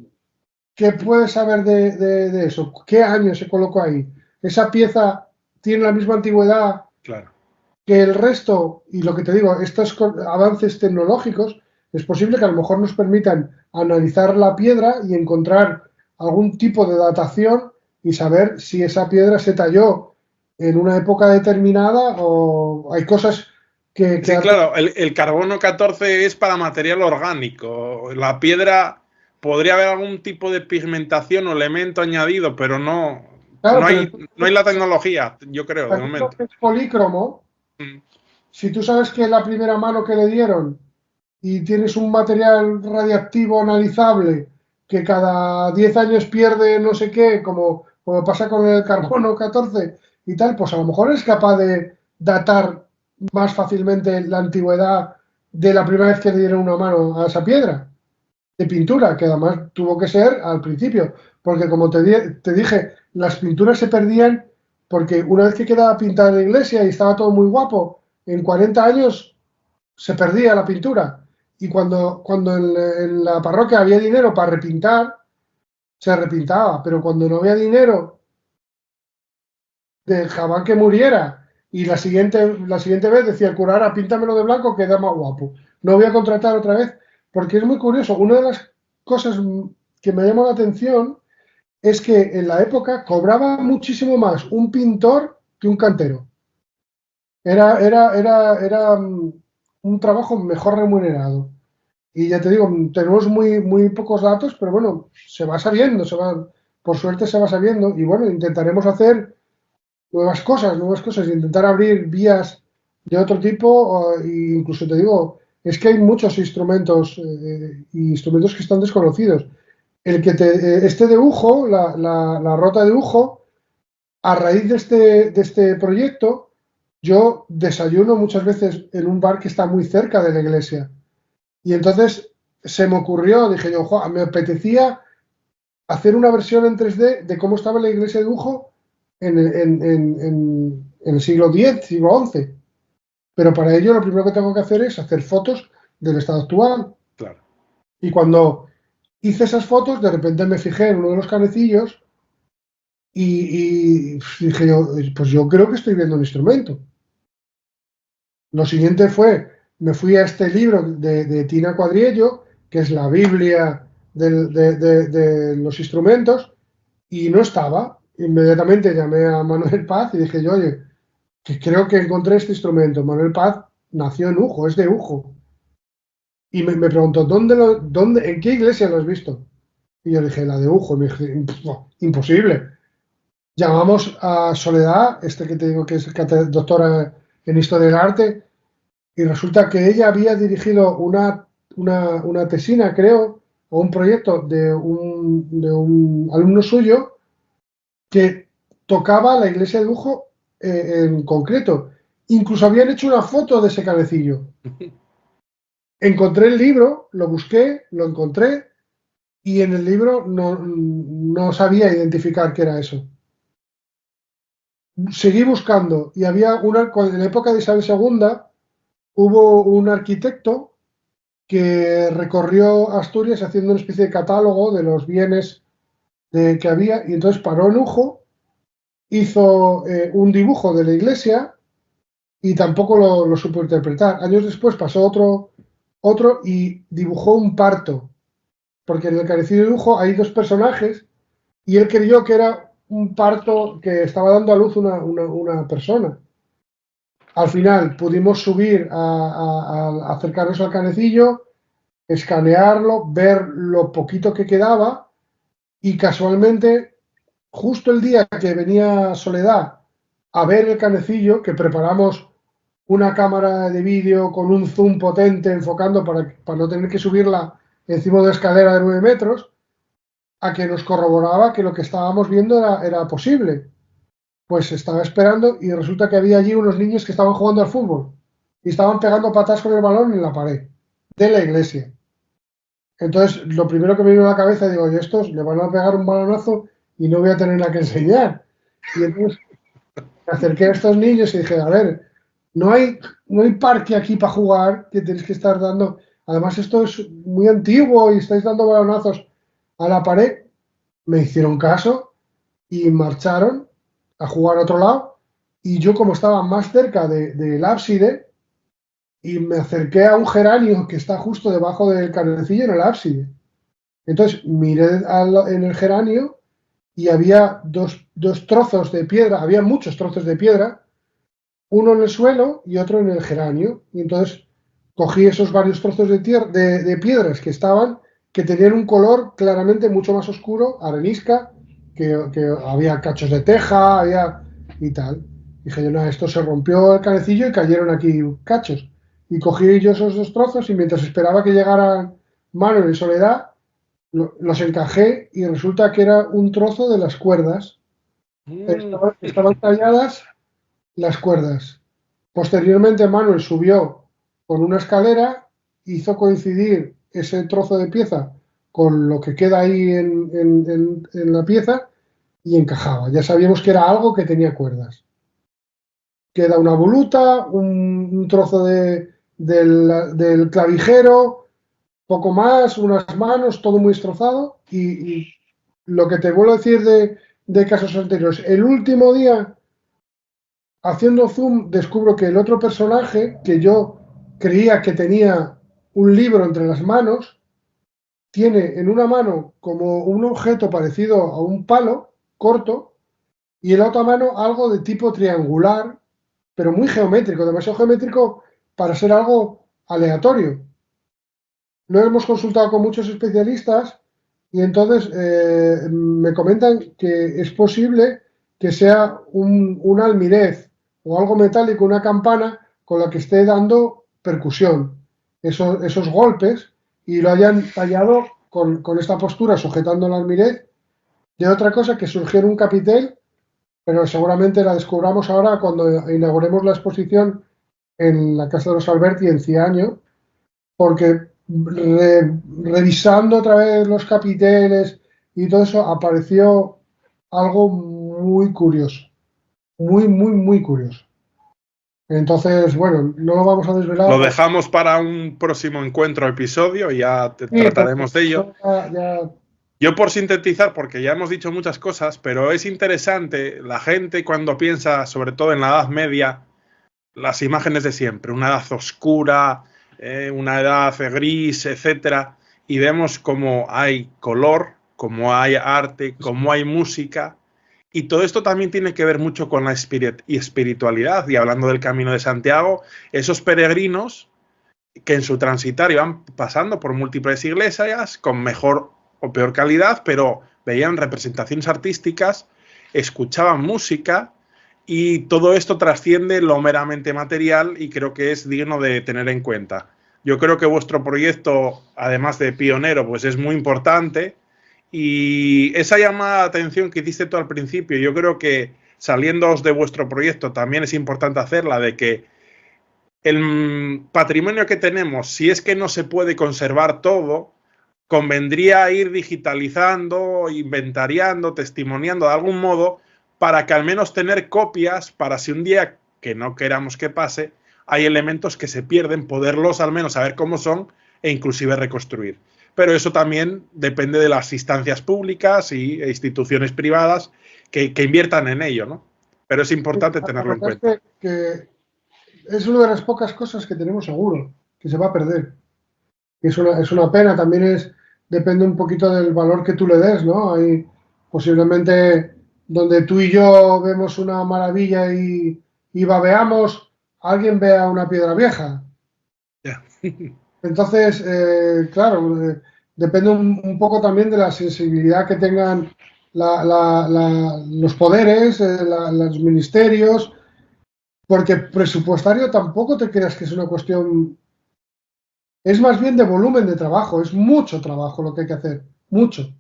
¿qué puedes saber de eso? ¿Qué año se colocó ahí? Esa pieza tiene la misma antigüedad Claro. que el resto, y lo que te digo, estos avances tecnológicos, es posible que a lo mejor nos permitan analizar la piedra y encontrar algún tipo de datación y saber si esa piedra se talló en una época determinada o hay cosas que Sí, claro, el carbono 14 es para material orgánico. La piedra podría haber algún tipo de pigmentación o elemento añadido, pero no, claro, no pero hay, no hay la tecnología, yo creo, de sabiendo momento. que es polícromo, Mm. si tú sabes que la primera mano que le dieron y tienes un material radiactivo analizable que cada 10 años pierde no sé qué, como pasa con el carbono 14 y tal, pues a lo mejor es capaz de datar más fácilmente la antigüedad de la primera vez que le dieron una mano a esa piedra de pintura, que además tuvo que ser al principio, porque como te dije, las pinturas se perdían porque una vez que quedaba pintada la iglesia y estaba todo muy guapo, en 40 años se perdía la pintura. Y cuando en la parroquia había dinero para repintar, se repintaba, pero cuando no había dinero, dejaban que muriera. Y la siguiente vez decía el cura, ahora píntamelo de blanco, queda más guapo. No voy a contratar otra vez, porque es muy curioso. Una de las cosas que me llamó la atención es que en la época cobraba muchísimo más un pintor que un cantero. Era un trabajo mejor remunerado. Y ya te digo, tenemos muy pocos datos, pero bueno, se va sabiendo, por suerte se va sabiendo. Y bueno, intentaremos hacer nuevas cosas, intentar abrir vías de otro tipo, e incluso te digo, es que hay muchos instrumentos, instrumentos que están desconocidos. Este de Ujo, la rota de Ujo, a raíz de este proyecto, yo desayuno muchas veces en un bar que está muy cerca de la iglesia. Y entonces se me ocurrió, dije yo, "Jo, me apetecía hacer una versión en 3D de cómo estaba la iglesia de Ujo en el siglo X, siglo XI. Pero para ello lo primero que tengo que hacer es hacer fotos del estado actual. Claro. Y cuando hice esas fotos, de repente me fijé en uno de los canecillos y dije yo, pues yo creo que estoy viendo un instrumento. Lo siguiente fue, me fui a este libro de Tina Cuadriello, que es la Biblia de los instrumentos, y no estaba. Inmediatamente llamé a Manuel Paz y dije yo, oye, que creo que encontré este instrumento. Manuel Paz nació en Ujo, es de Ujo. Y me preguntó, ¿en qué iglesia lo has visto? Y yo dije, la de Ujo. Y me dije, imposible. Llamamos a Soledad, este que te digo que es doctora en Historia del Arte, y resulta que ella había dirigido una tesina, creo, o un proyecto de un alumno suyo que tocaba la iglesia de Ujo en concreto. Incluso habían hecho una foto de ese canecillo. Encontré el libro, lo busqué, lo encontré y en el libro no sabía identificar qué era eso. Seguí buscando y en la época de Isabel II hubo un arquitecto que recorrió Asturias haciendo una especie de catálogo de los bienes que había y entonces paró en Ujo, hizo un dibujo de la iglesia y tampoco lo supo interpretar. Años después pasó otro y dibujó un parto, porque en el Canecillo de Ujo hay dos personajes y él creyó que era un parto que estaba dando a luz una persona. Al final pudimos subir a acercarnos al canecillo, escanearlo, ver lo poquito que quedaba y casualmente, justo el día que venía Soledad a ver el canecillo, que preparamos una cámara de vídeo con un zoom potente enfocando para no tener que subirla encima de una escalera de 9 metros, a que nos corroboraba que lo que estábamos viendo era posible. Pues estaba esperando y resulta que había allí unos niños que estaban jugando al fútbol y estaban pegando patas con el balón en la pared de la iglesia. Entonces, lo primero que me vino a la cabeza, digo, oye, estos le van a pegar un balonazo y no voy a tener nada que enseñar. Y entonces me acerqué a estos niños y dije, a ver, no hay, no hay parque aquí para jugar, que tenéis que estar dando. Además, esto es muy antiguo y estáis dando balonazos a la pared. Me hicieron caso y marcharon a jugar a otro lado. Y yo, como estaba más cerca del ábside, y me acerqué a un geranio que está justo debajo del canecillo en el ábside. Entonces miré en el geranio y había dos trozos de piedra, había muchos trozos de piedra, uno en el suelo y otro en el geranio. Y entonces cogí esos varios trozos de piedras que tenían un color claramente mucho más oscuro, arenisca, que había cachos de teja, y tal. Dije yo, no, esto se rompió el canecillo y cayeron aquí cachos. Y cogí yo esos dos trozos y mientras esperaba que llegaran Manuel y Soledad, los encajé y resulta que era un trozo de las cuerdas. Estaban talladas las cuerdas. Posteriormente Manuel subió con una escalera, hizo coincidir ese trozo de pieza con lo que queda ahí en la pieza y encajaba. Ya sabíamos que era algo que tenía cuerdas. Queda una voluta, un trozo del clavijero, poco más, unas manos, todo muy destrozado. Y lo que te vuelvo a decir de casos anteriores, el último día haciendo zoom descubro que el otro personaje, que yo creía que tenía un libro entre las manos, tiene en una mano como un objeto parecido a un palo corto y en la otra mano algo de tipo triangular, pero muy geométrico, demasiado geométrico para ser algo aleatorio. Lo hemos consultado con muchos especialistas y entonces me comentan que es posible que sea un almirez o algo metálico, una campana con la que esté dando percusión, esos golpes, y lo hayan tallado con esta postura sujetando el almirez de otra cosa que surgió en un capitel, pero seguramente la descubramos ahora cuando inauguremos la exposición en la Casa de los Alberti en Ciaño, porque revisando otra vez los capiteles y todo eso apareció algo muy curioso, muy curioso. Entonces, bueno, no lo vamos a desvelar. Lo dejamos para un próximo encuentro, episodio, y ya Sí, trataremos de ello. ya. Yo por sintetizar, porque ya hemos dicho muchas cosas, pero es interesante la gente cuando piensa, sobre todo en la Edad Media, las imágenes de siempre, una edad oscura, una edad gris, etcétera, y vemos cómo hay color, cómo hay arte, cómo hay música, y todo esto también tiene que ver mucho con la espiritualidad. Y hablando del Camino de Santiago, esos peregrinos que en su transitar iban pasando por múltiples iglesias con mejor o peor calidad, pero veían representaciones artísticas, escuchaban música, y todo esto trasciende lo meramente material y creo que es digno de tener en cuenta. Yo creo que vuestro proyecto, además de pionero, pues es muy importante, y esa llamada de atención que hiciste tú al principio, yo creo que saliéndoos de vuestro proyecto también es importante hacerla, de que el patrimonio que tenemos, si es que no se puede conservar todo, convendría ir digitalizando, inventariando, testimoniando de algún modo, para que al menos tener copias, para si un día que no queramos que pase, hay elementos que se pierden, poderlos al menos saber cómo son e inclusive reconstruir. Pero eso también depende de las instancias públicas e instituciones privadas que inviertan en ello, ¿no? Pero es importante La tenerlo en verdad cuenta. es que es una de las pocas cosas que tenemos seguro, que se va a perder. Es una pena, también depende un poquito del valor que tú le des, ¿no? Hay posiblemente donde tú y yo vemos una maravilla y babeamos, alguien vea una piedra vieja. Yeah. Entonces, claro, depende un poco también de la sensibilidad que tengan los poderes, los ministerios, porque presupuestario tampoco te creas que es una cuestión, es más bien de volumen de trabajo, es mucho trabajo lo que hay que hacer, mucho.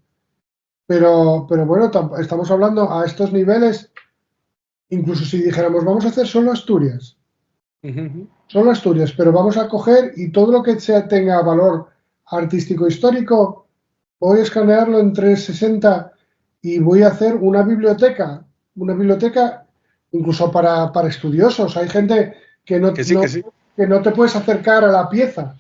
Pero bueno, estamos hablando a estos niveles, incluso si dijéramos, vamos a hacer solo Asturias, pero vamos a coger y todo lo que tenga valor artístico histórico, voy a escanearlo en 360 y voy a hacer una biblioteca incluso para estudiosos. Hay gente que Que sí, que sí. que no te puedes acercar a la pieza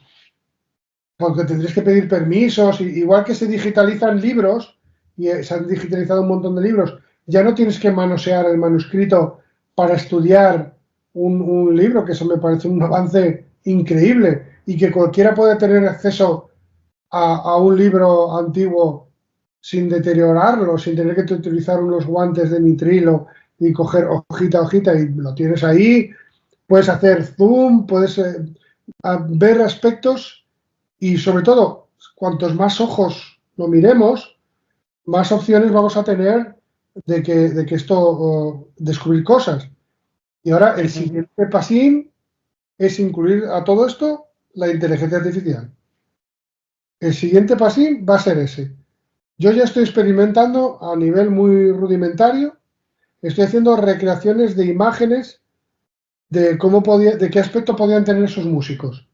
porque tendrías que pedir permisos, igual que se digitalizan libros, y se han digitalizado un montón de libros, ya no tienes que manosear el manuscrito para estudiar un libro, que eso me parece un avance increíble, y que cualquiera puede tener acceso a un libro antiguo sin deteriorarlo, sin tener que utilizar unos guantes de nitrilo y coger hojita a hojita, y lo tienes ahí, puedes hacer zoom, puedes ver aspectos y sobre todo, cuantos más ojos lo miremos, más opciones vamos a tener de que esto, descubrir cosas. Y ahora el siguiente pasín es incluir a todo esto la inteligencia artificial. El siguiente pasín va a ser ese. Yo ya estoy experimentando a nivel muy rudimentario, estoy haciendo recreaciones de imágenes de de qué aspecto podían tener esos músicos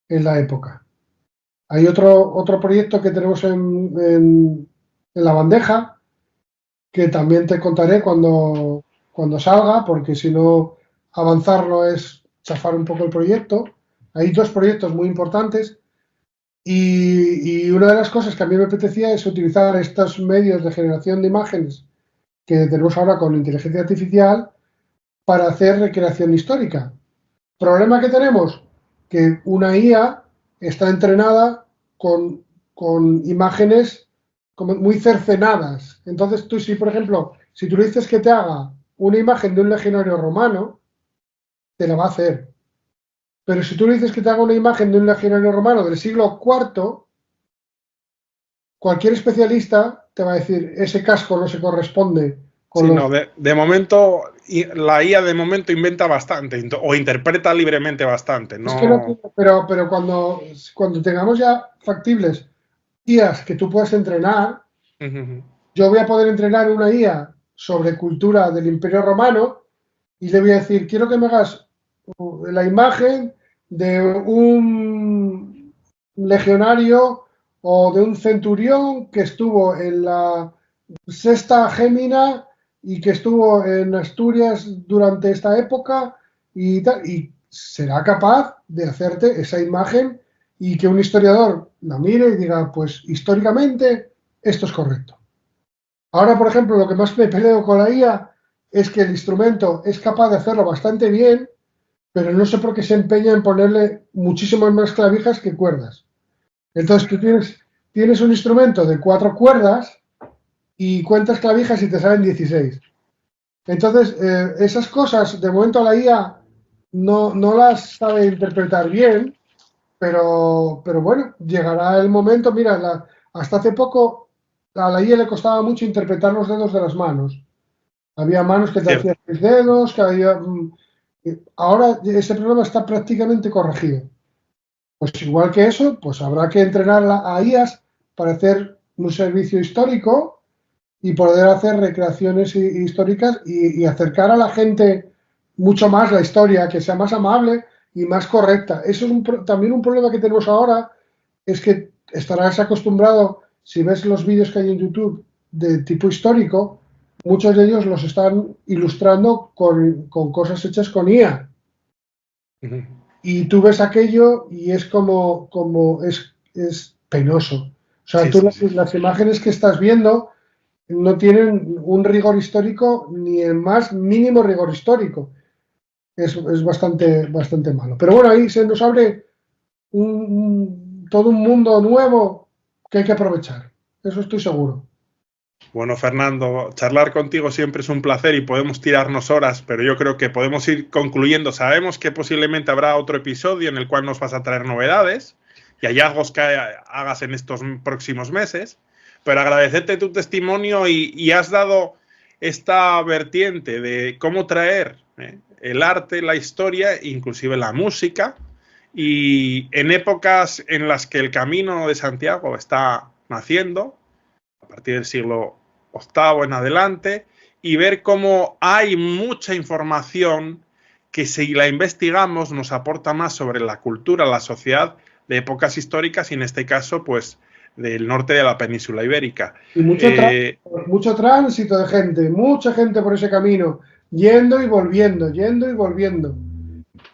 en la época. Hay otro proyecto que tenemos en la bandeja, que también te contaré cuando salga, porque si no, avanzarlo es chafar un poco el proyecto. Hay dos proyectos muy importantes y una de las cosas que a mí me apetecía es utilizar estos medios de generación de imágenes que tenemos ahora con inteligencia artificial para hacer recreación histórica. ¿Problema que tenemos? Que una IA está entrenada con con imágenes como muy cercenadas. Entonces tú, si por ejemplo, si tú le dices que te haga una imagen de un legionario romano, te la va a hacer. Pero si tú le dices que te haga una imagen de un legionario romano del siglo IV, cualquier especialista te va a decir, ese casco no se corresponde con Sí, los... no, de momento, la IA de momento inventa bastante o interpreta libremente bastante, Es que no, no... pero cuando tengamos ya factibles IAs que tú puedas entrenar, yo voy a poder entrenar una IA sobre cultura del Imperio Romano y le voy a decir, quiero que me hagas la imagen de un legionario o de un centurión que estuvo en la sexta Gémina y que estuvo en Asturias durante esta época y tal, y será capaz de hacerte esa imagen y que un historiador la mire y diga, pues históricamente esto es correcto. Ahora, por ejemplo, lo que más me peleo con la IA es que el instrumento es capaz de hacerlo bastante bien, pero no sé por qué se empeña en ponerle muchísimas más clavijas que cuerdas. Entonces tú tienes un instrumento de 4 cuerdas y cuentas clavijas y te salen 16. Entonces, esas cosas, de momento la IA no las sabe interpretar bien, pero bueno, llegará el momento. Mira, hasta hace poco a la IA le costaba mucho interpretar los dedos de las manos. Había manos que te Cierto. hacían 6 dedos, que había... ahora ese problema está prácticamente corregido. Pues igual que eso, pues habrá que entrenar a IAs para hacer un servicio histórico y poder hacer recreaciones históricas y acercar a la gente mucho más la historia, que sea más amable y más correcta. Eso es también un problema que tenemos ahora, es que estarás acostumbrado, si ves los vídeos que hay en YouTube de tipo histórico, muchos de ellos los están ilustrando con cosas hechas con IA. Y tú ves aquello y es como es penoso. O sea, Sí, tú sí, sí. las imágenes que estás viendo no tienen un rigor histórico ni el más mínimo rigor histórico. Es bastante malo. Pero bueno, ahí se nos abre todo un mundo nuevo que hay que aprovechar. Eso estoy seguro. Bueno, Fernando, charlar contigo siempre es un placer y podemos tirarnos horas, pero yo creo que podemos ir concluyendo. Sabemos que posiblemente habrá otro episodio en el cual nos vas a traer novedades y hallazgos que hagas en estos próximos meses, pero agradecerte tu testimonio y has dado esta vertiente de cómo traer el arte, la historia, inclusive la música, y en épocas en las que el Camino de Santiago está naciendo, a partir del siglo octavo en adelante, y ver cómo hay mucha información que si la investigamos nos aporta más sobre la cultura, la sociedad de épocas históricas y en este caso pues del norte de la península ibérica. Y mucho tránsito de gente, mucha gente por ese camino, yendo y volviendo, yendo y volviendo.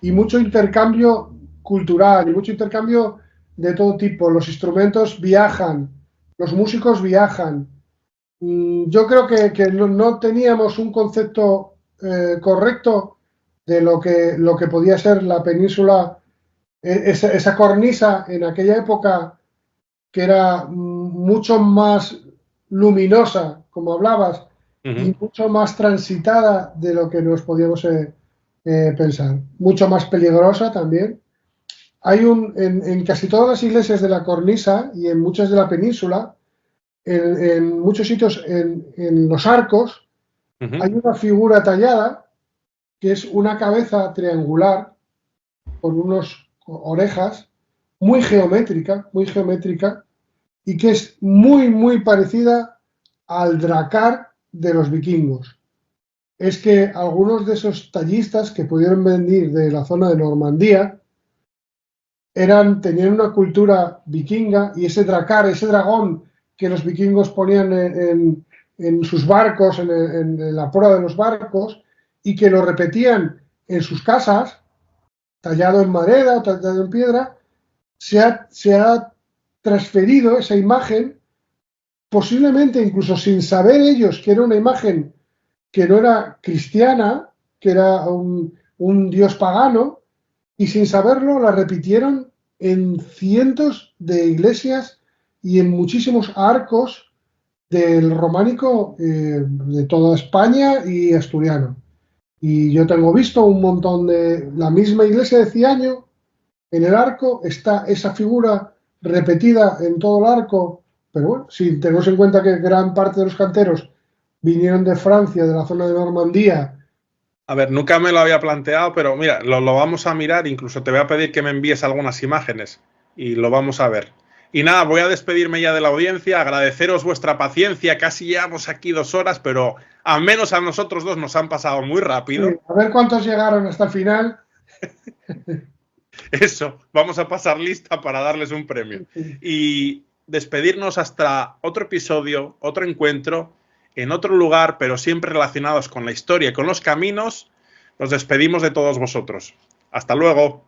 Y mucho intercambio cultural y mucho intercambio de todo tipo. Los instrumentos viajan, los músicos viajan. Yo creo que no teníamos un concepto correcto de lo que podía ser la península, esa cornisa en aquella época que era mucho más luminosa, como hablabas, y mucho más transitada de lo que nos podíamos pensar. Mucho más peligrosa también. En casi todas las iglesias de la cornisa y en muchas de la península, en muchos sitios en los arcos, hay una figura tallada que es una cabeza triangular con unas orejas muy geométrica, y que es muy parecida al dracar de los vikingos. Es que algunos de esos tallistas que pudieron venir de la zona de Normandía tenían una cultura vikinga, y ese dracar, ese dragón que los vikingos ponían en sus barcos, en la proa de los barcos, y que lo repetían en sus casas, tallado en madera o tallado en piedra, se ha transferido esa imagen, posiblemente incluso sin saber ellos que era una imagen que no era cristiana, que era un dios pagano, y sin saberlo la repitieron en cientos de iglesias y en muchísimos arcos del románico de toda España y asturiano. Y yo tengo visto un montón de la misma iglesia de Ciaño, en el arco está esa figura repetida en todo el arco, pero bueno, si tenemos en cuenta que gran parte de los canteros vinieron de Francia, de la zona de Normandía. A ver, nunca me lo había planteado, pero mira, lo vamos a mirar, incluso te voy a pedir que me envíes algunas imágenes y lo vamos a ver. Y nada, voy a despedirme ya de la audiencia, agradeceros vuestra paciencia, casi llevamos aquí 2 horas, pero al menos a nosotros dos nos han pasado muy rápido. A ver cuántos llegaron hasta el final. Eso, vamos a pasar lista para darles un premio. Y despedirnos hasta otro episodio, otro encuentro, en otro lugar, pero siempre relacionados con la historia y con los caminos. Nos despedimos de todos vosotros. Hasta luego.